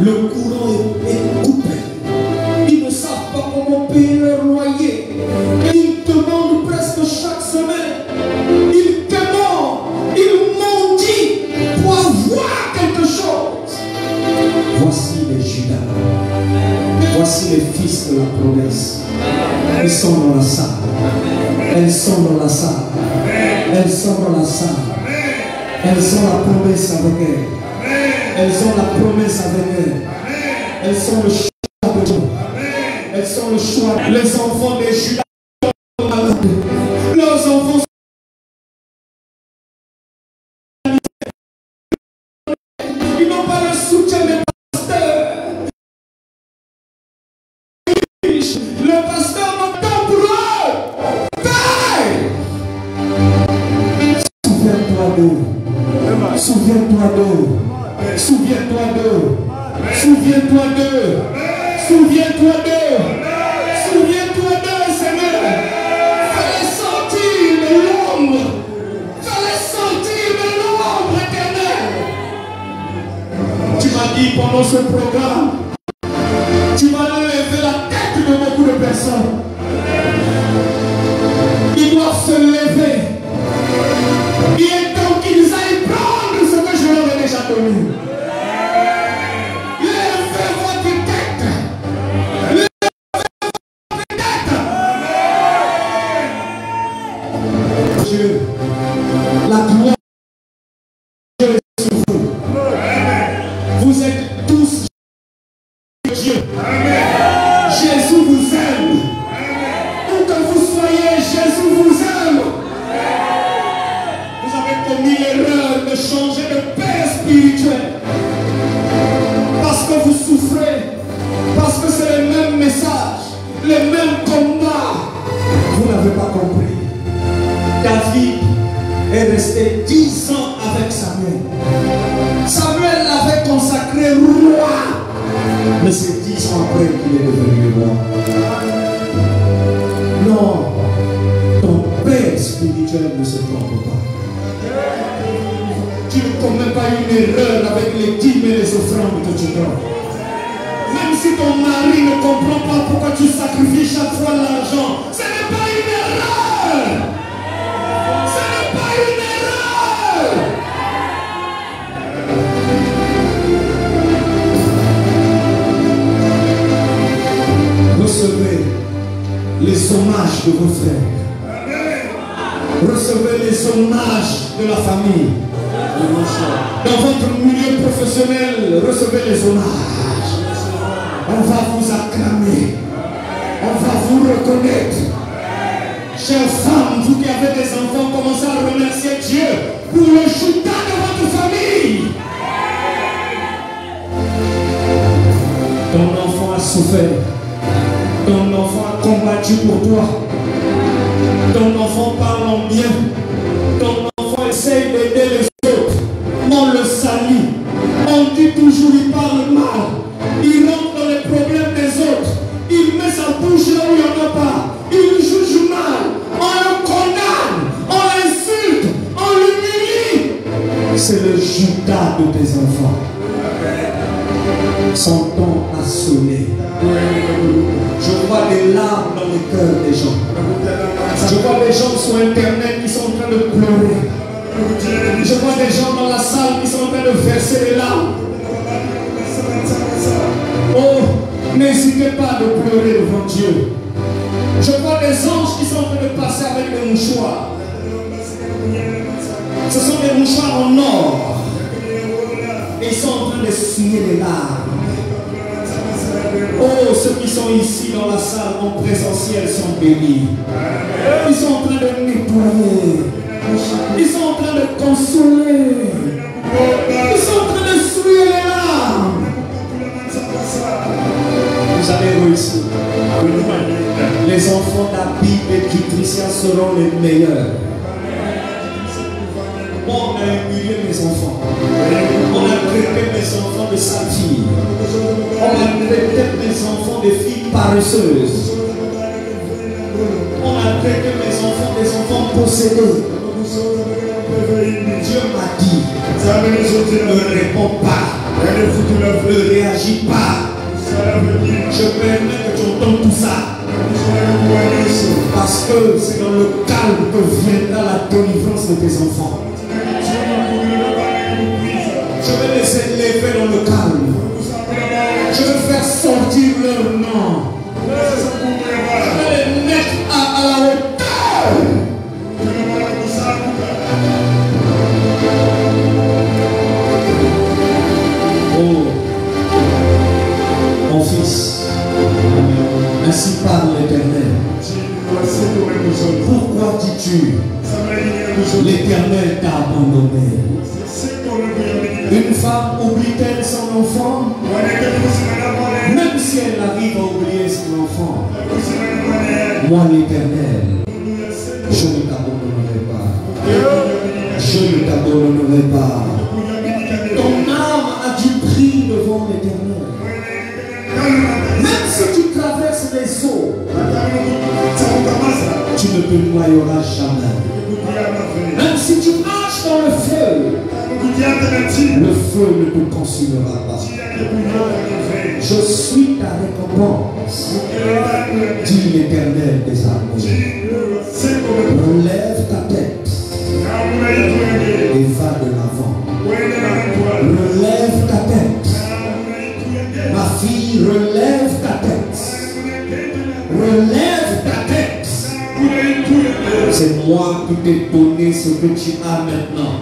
Le courant est coupé. Ils ne savent pas comment payer leur loyer. Ils demandent presque chaque semaine. Ils demandent. Ils mendient pour avoir quelque chose. Voici les Judas. Voici les fils de la promesse. Ils sont dans la salle. Elles sont dans la salle. Elles sont dans la salle. Elles ont la promesse avec elles. Elles ont la promesse avec elles. Elles sont le choix de Dieu. Elles sont le choix. Les enfants des Judas sont malades. Leurs enfants sont ils n'ont pas le soutien des pasteurs. Le pasteur m'entend pour eux. Souviens-toi d'eux. Souviens-toi d'eux. Souviens-toi d'eux. Souviens-toi d'eux. Souviens-toi d'eux. Souviens-toi d'eux, Seigneur. Fallait sortir de l'ombre. Fallait sortir de l'ombre éternelle. Tu m'as dit pendant ce programme, tu vas lever la tête de beaucoup de personnes. Ils doivent se lever. Il est temps qu'ils aillent prendre ce que je leur ai déjà donné. vous êtes tous Dieu. Jésus vous aime. Où que vous soyez, Jésus vous aime. Vous avez commis l'erreur de changer de père spirituel. Parce que vous souffrez. Parce que c'est le même message. Les mêmes combats. Vous n'avez pas compris. David est resté 10 ans avec Samuel. Samuel l'avait consacré roi. Mais c'est 10 ans après qu'il est devenu roi. Non, ton père spirituel ne se trompe pas. Tu ne commets pas une erreur avec les dîmes et les offrandes que tu donnes. Même si ton mari ne comprend pas pourquoi tu sacrifies chaque fois l'argent, ce n'est pas une erreur. Ce n'est pas une erreur. Recevez les hommages de vos frères. Recevez les hommages de la famille. Dans votre milieu professionnel, recevez les hommages. On va vous acclamer. On va vous reconnaître. Chères femmes, vous qui avez des enfants, commencez à remercier Dieu pour le chouta de votre famille. Ton enfant a souffert. Ton enfant a combattu pour toi. Ton enfant parle en bien. Ton enfant essaye d'aider les autres. On le salue. On dit toujours il parle mal. Il rentre dans les problèmes des autres. Il met sa bouche là où il n'y en a pas. Il juge mal. On le condamne. On l'insulte. On l'humilie. C'est le Judas de tes enfants. Son temps a sonné. Je vois des larmes dans le cœur des gens. Je vois des gens sur internet qui sont en train de pleurer. Je vois des gens dans la salle qui sont en train de verser des larmes. Oh, n'hésitez pas à pleurer devant Dieu. Je vois des anges qui sont en train de passer avec des mouchoirs. Ce sont des mouchoirs en or. Et ils sont en train de signer les larmes. Oh, ceux qui sont ici dans la salle en présentiel sont bénis. Ils sont en train de nettoyer. Ils sont en train de consoler. Ils sont en train de souiller les larmes. Vous allez réussir. Les enfants d'Abib et d'Utricia seront les meilleurs. On a humilié mes enfants. On a traité mes enfants de sales. On a traité mes enfants de filles paresseuses. On a traité mes enfants des enfants possédés. Dieu m'a dit, ne réponds pas, ne réagis pas. Je permets que tu entends tout ça. Parce que c'est dans le calme que viendra la délivrance de tes enfants. Je vais les élever dans le calme. Je vais faire sortir leur nom. Je vais les mettre à la hauteur. Oh, mon fils, ainsi parle l'Éternel. Pourquoi dis-tu, l'Éternel t'a abandonné? Une femme oublie-t-elle son enfant? Même si elle arrive à oublier son enfant, moi l'Éternel, je ne t'abandonnerai pas. Je ne t'abandonnerai pas. Ton âme a du prix devant l'Éternel. Même si tu traverses les eaux, tu ne te noyeras jamais. Même si tu marches dans le feu, le feu ne te consumera pas. Je suis ta récompense, dit l'Éternel des armées. Relève ta tête et va de l'avant. Relève ta tête. Ma fille, relève ta tête. Relève ta tête. C'est moi qui t'ai donné ce que tu as maintenant.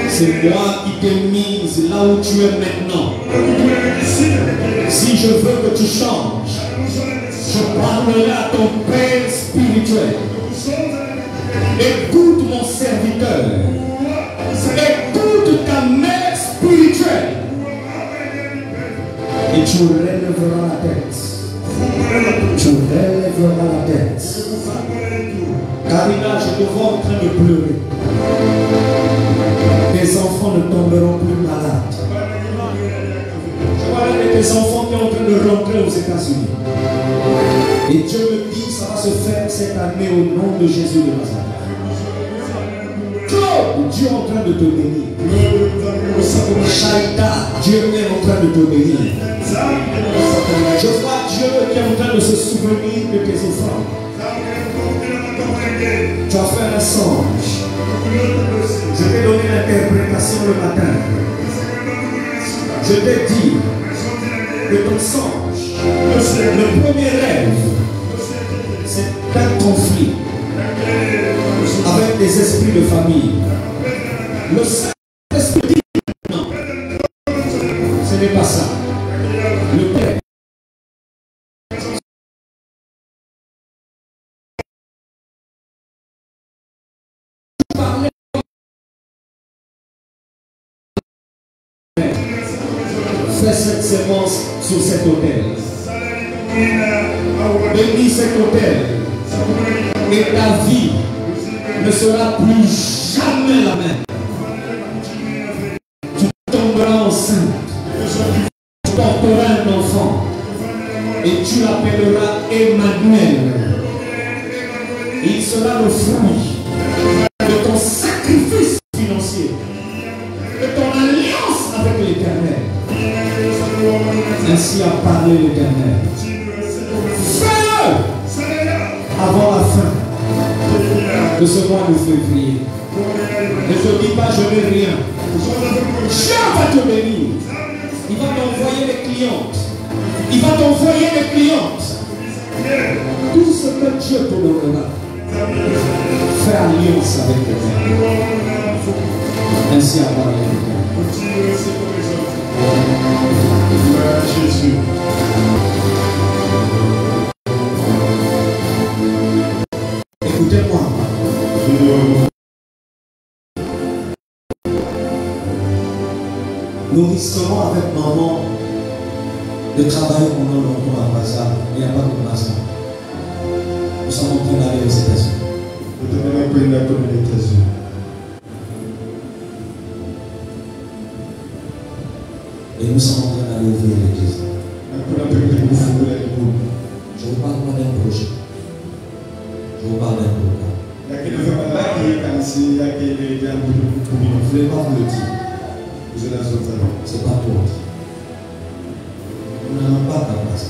C'est moi qui t'ai mise là là où tu es maintenant. Si je veux que tu changes, je parlerai à ton Père spirituel. Écoute mon serviteur. Écoute ta mère spirituelle. Et tu relèveras la tête. Tu relèveras la tête. Karina, je te vois en train de pleurer. Tes enfants ne tomberont plus malades. Je vois l'un de tes enfants qui est en train de rentrer aux États-Unis. Et Dieu me dit, ça va se faire cette année au nom de Jésus de Nazareth. Claude, Dieu est en train de te bénir. Shaïta, Dieu est en train de te bénir. Je vois Dieu qui est en train de se souvenir de tes offrandes. Tu as fait un songe. Je t'ai donné l'interprétation le matin. Je t'ai dit que ton songe, le premier rêve, c'est un conflit avec des esprits de famille. Le Saint-Esprit dit non, ce n'est pas ça. Le Père. Fais cette sémence sur cet autel. Bénis cet autel. Et ta vie ne sera plus jamais la même. Tu tomberas enceinte. Tu porteras un enfant. Et tu l'appelleras Emmanuel. Il sera le fruit de ton sacrifice financier, de ton alliance avec l'Éternel. Ainsi a parlé l'Éternel. Fais-le avant la fin de ce mois de février. Ne te dis pas je n'ai rien. Dieu va te bénir. Il va t'envoyer des clientes. Il va t'envoyer des clientes. Tout ce que Dieu te donnera, fais alliance avec l'Éternel. Ainsi a parlé l'Éternel. Jésus. Écoutez-moi. Nous risquerons avec maman de travailler pendant longtemps à Bazar. Il n'y a pas de Bazar. Nous sommes en train d'aller aux États-Unis. Et nous sommes en train d'aller ouvrir l'église. Je vous parle pas d'un projet. Je vous parle d'un programme. Je ne voulais pas vous le dire. C'est pas pour dire. Nous n'allons pas dans la place.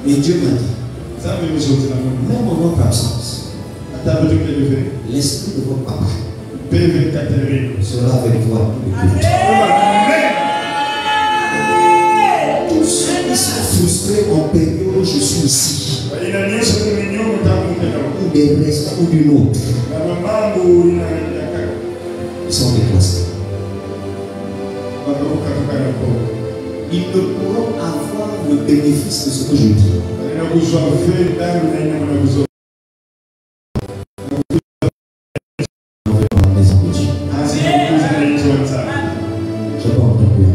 Mais Dieu m'a dit, même en notre absence, l'esprit de votre papa sera avec toi. Tous ceux qui sont frustrés en période où je suis ici, ou des raisons ou d'une autre, ils sont déclassés. Ils ne pourront avoir le bénéfice de ce que je dis. Je peux entendre bien.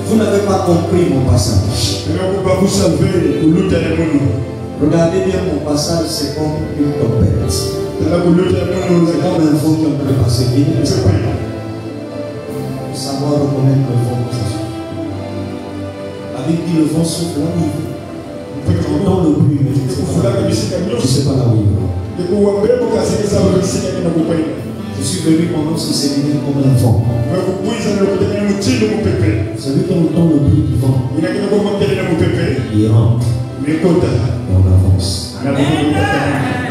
Vous n'avez pas compris mon passage. Regardez bien mon passage, c'est comme une tempête. C'est comme un vent qui est en train de passer. Il ne sait pas. Savoir reconnaître le vent que c'est. La Bible dit le vent souffle là où il veut. J'entends le bruit, mais je ne sais pas là où il va. Je suis venu pendant ce séminaire comme un vent. Celui qui entend le bruit du vent, il rentre. Et on avance.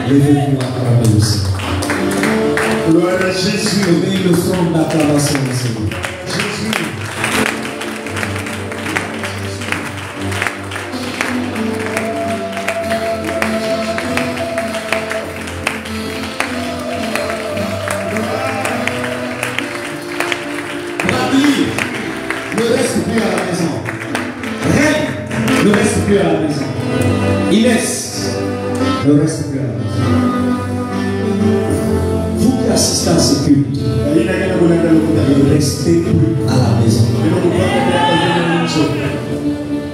Levez-vous à acclamer le Seigneur. Gloire à Jésus. Levez le son d'acclamation au Seigneur. plus à la maison. Inès, ne reste plus à la maison. Vous qui assistez à ce culte, ne restez plus à la maison.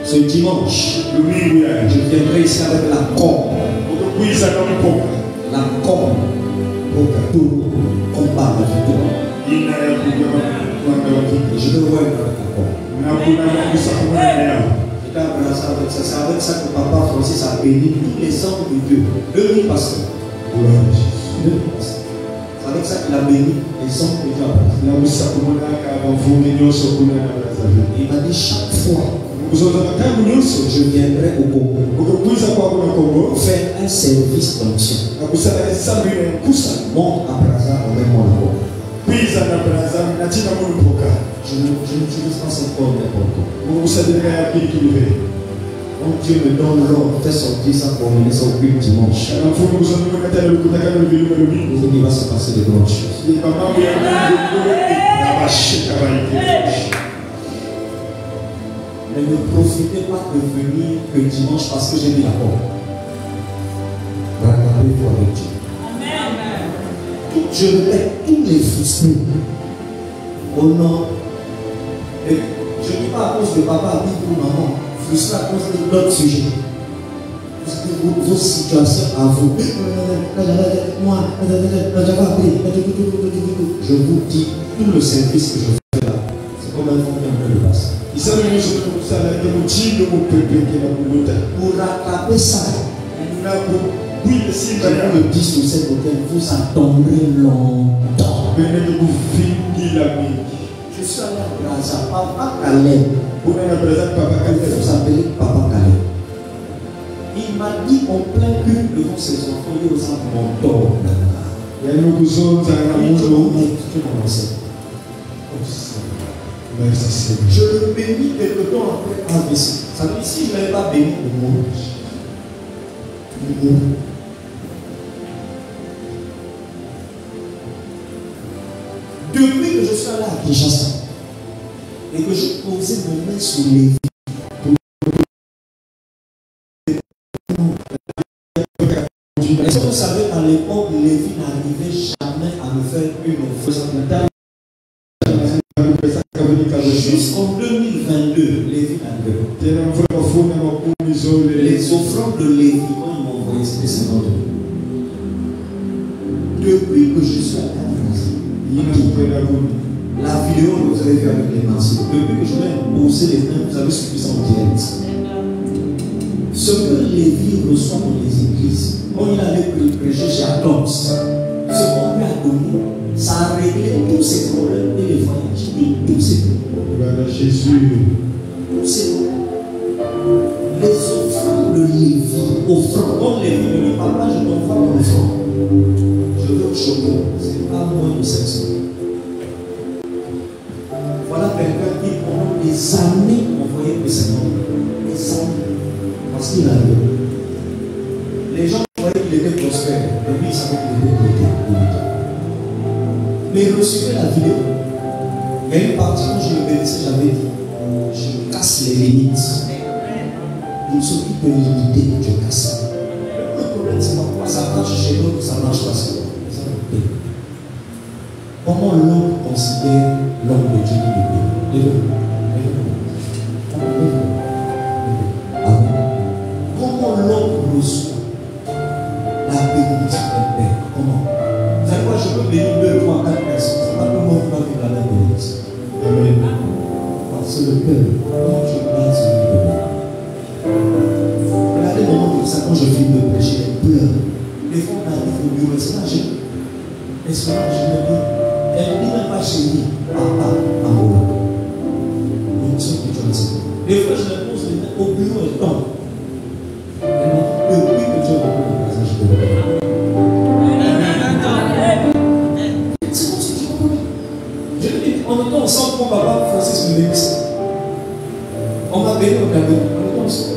Ce dimanche, je viendrai ici avec la corde. La corde pour que tout qu'on parle de toi. Et je veux voir avec la corde. C'est avec ça que Papa Francis a béni tous les hommes de Dieu. Le pasteurs. C'est avec ça qu'il a béni les hommes de Dieu. Il m'a dit chaque fois je viendrai au Congo pour faire un service d'onction. Mon Abraza, remets-moi la corde. Je n'utilise pas cette corde n'importe où. Quand Dieu me donne l'ordre, fait sortir ça pour mener son culte dimanche. Il va se passer de grandes choses. Mais ne profitez pas de venir le dimanche parce que j'ai mis la porte. Rattrapez-vous avec Dieu. Je répète, tous les frustrés au nom. Et je ne dis pas à cause de papa, ni pour maman, frustré à cause d'autres sujets. Vos situations à vous. Moi, j'avais appris. Je vous dis, tout le service que je fais là, c'est comme un fond qui est en train de passer. Pour rattraper ça, je vous le dis sur cet hôtel, vous attendrez longtemps. Je suis allé à Braza, Papa Calais. Vous appelez Papa Calais. Il m'a dit en plein culte devant ses enfants, il aux enfants d'or. Je le bénis quelque temps après AVC. Ça veut dire si je ne l'avais pas béni au monde. Depuis que je suis allé à Kinshasa et que je posais mon main sur les vies, est-ce que vous savez qu'à l'époque, Lévi n'arrivait jamais à me faire une offrande? Jusqu'en 2022, Lévi n'arrivait pas. Les offrandes de Lévi, quand ils m'ont envoyé, c'était 50 €. Depuis que je suis à la la vidéo que vous avez vue avec les mains, depuis que je vais poser les mains, vous avez suivi ça en direct. Ce que Lévi reçoit dans les églises, quand il avait prêché chez Adams, ce qu'on lui a donné, ça a réglé tous ses problèmes et les voyages. Tous ces problèmes. Jésus. Tous ces problèmes. Les offrandes de Lévi, offrandes, comme Lévi ne dit pas, je t'envoie mon offrande. Je veux te choquer, c'est pas moins de 700. Voilà quelqu'un qui pendant des années envoyait le Seigneur. Des années. Parce qu'il a eu. Les gens voyaient qu'il était prospère. Et puis ils savaient qu'il était bloqué. Mais recevez la vidéo. Il y a une partie quand je le bénissais, j'avais dit, je casse les limites. Pour ceux qui peuvent limiter, je casse. Le problème, c'est pourquoi ça marche chez nous, ça marche pas chez nous. Comment l'homme considère l'homme de Dieu de Dieu? Comment l'homme reçoit la bénédiction d'un Père? Comment? Vous savez quoi, je peux bénir 2, 3, 4 personnes. C'est pas tout le monde qui va vivre la même bénédiction. Amen. Parce que le Père, quand je parle, c'est le Père. Regardez le moment comme ça, quand je finis de prêcher, je pleure. Des fois, on arrive au bureau, c'est là, est-ce que je me dis, elle ne dit même pas chez lui, papa, amour. Donc, c'est ce que tu as dit. Des fois, je me pose les mains au bureau et tombe. Depuis que Dieu m'a donné le passage de l'homme. C'est comme si tu comprends. Je le dis, en même temps, on sent que mon papa, Francis, me bénisse. On m'a béni au Cameroun. En même temps, on sent.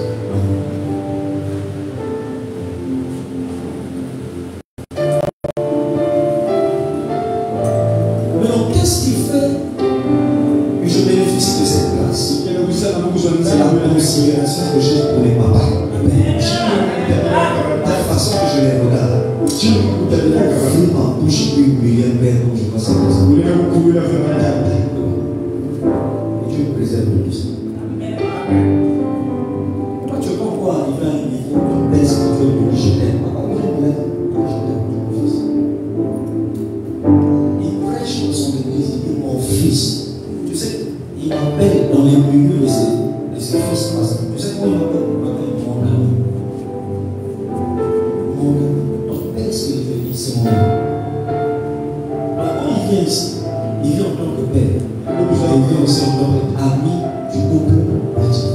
C'est la considération que j'ai pour les parents. ouvrir ma bouche et humilier un père comme je vois ça comme ça. Et Dieu me préserve de tout ça. Toi, tu ne peux pas encore arriver à un niveau où tu penses que tu veux me dire je t'aime. Il prêche dans son église, il dit mon fils. Tu sais, il m'appelle dans les milieux de ses fils. Tu sais comment il m'appelle? Il m'appelle mon ami. Mon ami. Donc, qu'est-ce qu'il veut dire? C'est mon ami. Alors, quand il vient ici, il vient en tant que père. Il vient aussi en tant qu'ami du couple chrétien.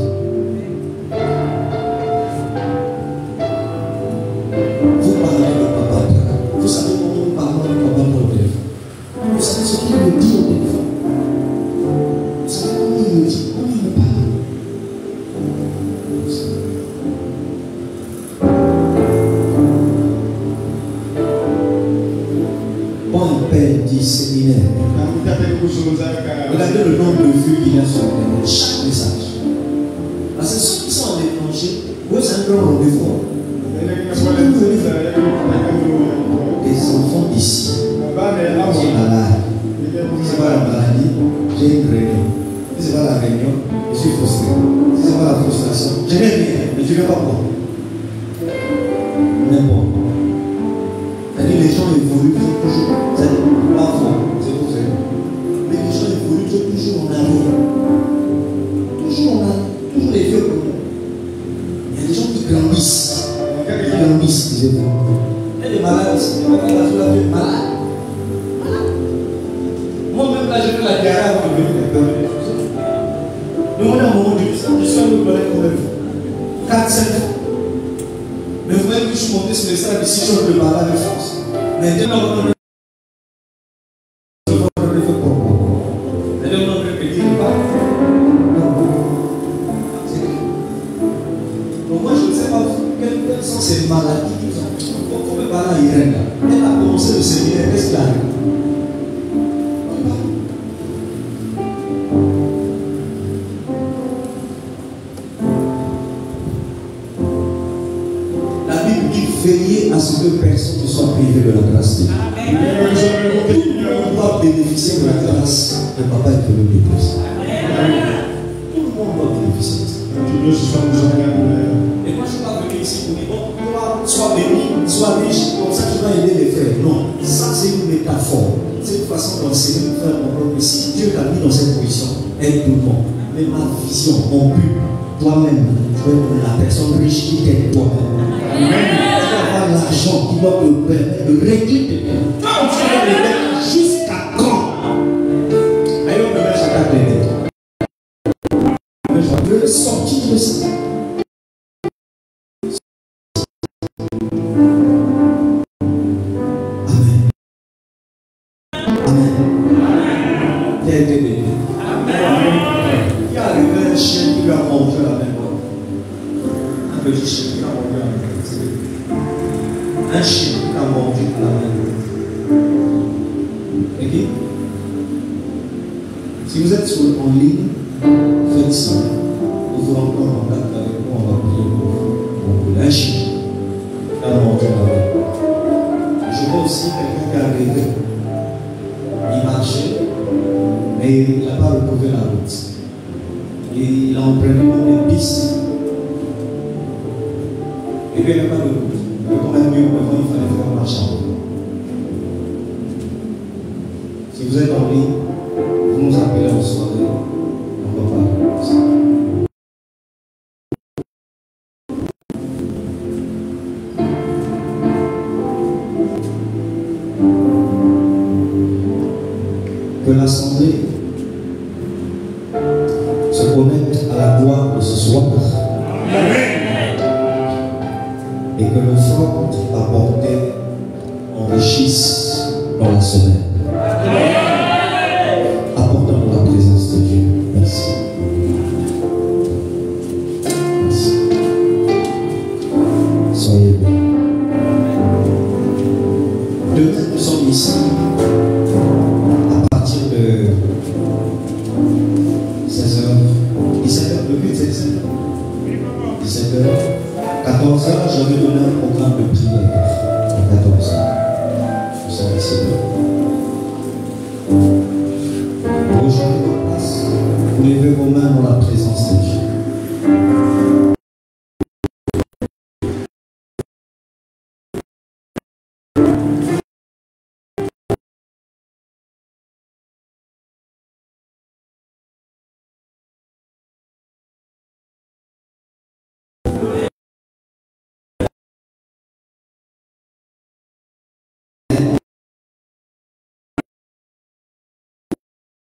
Vous parlez de papa. Vous savez comment nous parlons de papa au téléphone. Vous savez ce qu'il me dit au téléphone. Vous savez comment il me dit, comment il me parle. Quand un père dit séminaire, regardez le nombre de vues qu'il y a sur Internet, chaque message. Parce que ceux qui sont à l'étranger, oui, c'est un grand rendez-vous. Les enfants ici, ils sont malades. Si c'est pas la maladie, j'ai une réunion. Si c'est pas la réunion, je suis frustré. Si c'est pas la frustration, je n'ai rien, mais je ne vais pas voir. N'importe. C'est-à-dire les gens évoluent toujours. C'est-à-dire, parfois, c'est pour ça. Mais les gens évoluent toujours en arrière. Toujours en arrière. Toujours les vieux comme nous. Il y a des gens qui grandissent. Qui grandissent, disais-vous. Il y a des malades aussi. Les malades, la vie est malade. Moi-même, là, j'ai fait la diarrhée avant de venir. Demandez à un moment, je suis un peu collègue comme vous. 4-5 fois. Mais vous voyez que je suis monté sur les salles de 6 jours de malade de France. Mais dès lors, on donc moi je ne sais pas quelles sont ces maladies qui ont. Pourquoi mes parents Irène là? Elle a commencé le séminaire, qu'est-ce qu'il arrive? La Bible dit veiller à ce que personne ne soit privé de la grâce de Dieu. Tout le monde doit bénéficier de la grâce de Papa et de l'Église. Tout le monde doit bénéficier de ça. Et moi je ne suis pas venu ici pour dire, bon, toi, sois béni, sois riche, comme ça tu vas aider les frères. Non, ça c'est une métaphore. C'est une façon d'enseigner aux frères comprendre que si Dieu t'a mis dans cette position, aide tout le monde. Mais ma vision, mon but, toi-même, tu es la personne riche qui t'aide toi-même. Tu vas avoir l'argent qui doit te permettre de régler tes biens. Tu vas les mettre jusqu'à quand? Allez, on me met chacun des lettres. Je veux sortir de ça. Amen. Amen. Qui a été béni. Amen. Il y a arrivé un chien qui lui a mangé la même fois. Un petit chien qui a mangé la même fois. Un chien qui a mangé la même fois. Et qui? Si vous êtes en ligne, faites ça. Vous vous rentrez en contact avec nous, on va prier pour vous. Un chien qui a mangé la même fois. Je vois aussi quelqu'un qui est arrivé. Il marchait, mais il n'a pas retrouvé la route. Il a emprunté des pistes. Et puis il n'y a pas de route. Mais comme un mur, il fallait faire marche en route. Si vous êtes en ligne, vous nous appelez en soirée. On va parler de ça. Que l'Assemblée se connecte à la gloire de ce soir. Et que l'offrande apportée enrichisse dans la semaine. Apportons la présence de Dieu. Merci. Merci. Soyez bénis. Demain, nous sommes ici. À partir de 16h, 17h, depuis 16h, 17h, 14h, je vais donner un programme de prière à 14h. dans la présence de Dieu.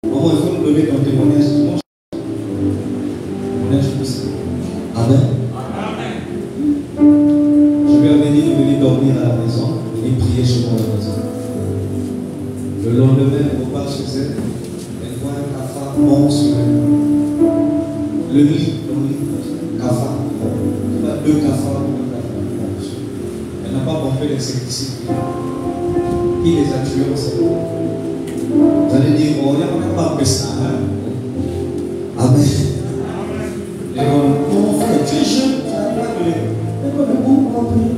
Maman, il faut me donner ton témoignage dimanche. Amen. Je lui avais dit de venir dormir à la maison et prier chez moi à la maison. Le lendemain, elle repart chez elle. Elle voit un cafard mort sur le lit. Cafard. Il y a 2 cafards. Elle n'a pas compris l'insecticide. Qui les a tués ensemble? Vous allez dire, oh, il n'y a pas de ça. Amen. Et mon frère, tu es jeune, tu n'as pas de goût pour prier.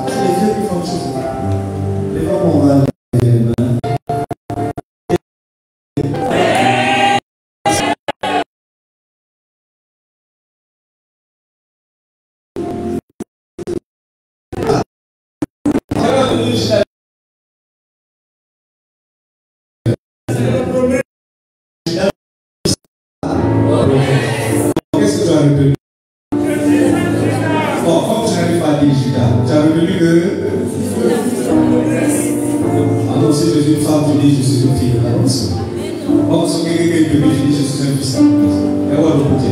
C'est les vieux qui font des choses. Les femmes, on va lever les mains. Qu'est-ce que tu as retenu? Bon, comme tu n'arrives pas à dire Judas, tu as retenu que. Alors, si je suis une femme, tu dis je suis une fille de la nation. Bon, si quelqu'un est venu, je dis je suis un fils. Et voilà le côté.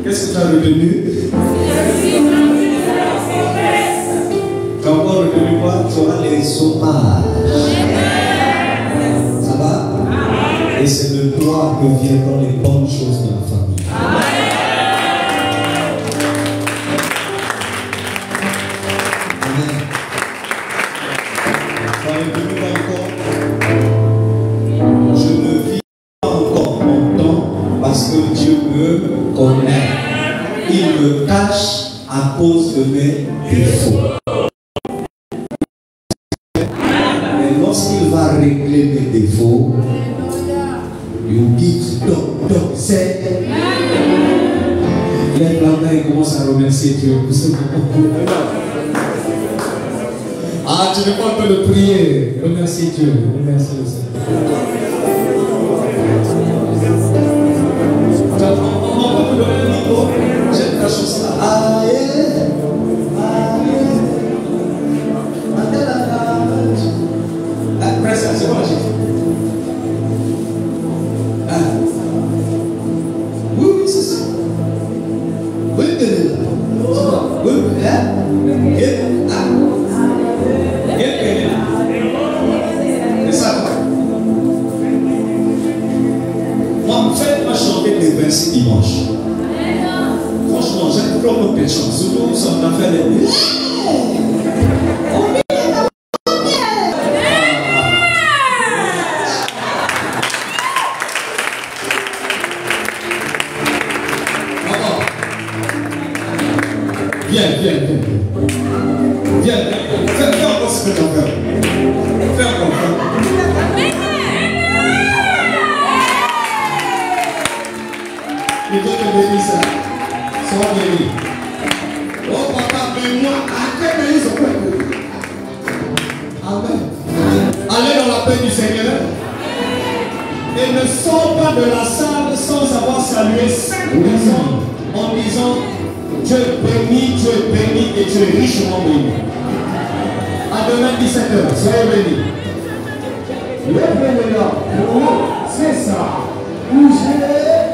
Qu'est-ce que tu as retenu? Tu as encore retenu quoi? Tu auras les sauvages. Ça va? Et c'est de toi que viendront les bonnes choses de la famille. Amen. Je ne vis pas encore mon temps parce que Dieu me connaît. Il me cache à cause de mes défauts. Et lorsqu'il va régler mes défauts, you give donc c'est. Lève la main et commence à remercier Dieu. Ah, tu ne peux pas le prier. Remercie Dieu. Remercie le Seigneur. On va me donner le micro. J'aime la chose là. Aïe. Après ça, c'est moi, j'ai fait. Oui, c'est ça. Oui, c'est ça. Moi, faites-moi chanter des versets dimanche. Franchement, j'aime trop mon péché. Surtout, nous sommes en train de dire. Viens. Fais encore ce que tu as fait. Fais encore. Que Dieu te bénisse. Sois béni. Oh papa, bénis-moi. À quel pays sont pas bénis? Amen. Allez dans la paix du Seigneur. Et ne sors pas de la salle sans avoir salué 5 personnes en disant Dieu est béni et tu es richement béni. À demain 17h, soyez bénis. Lève-les là. C'est ça. Bougez.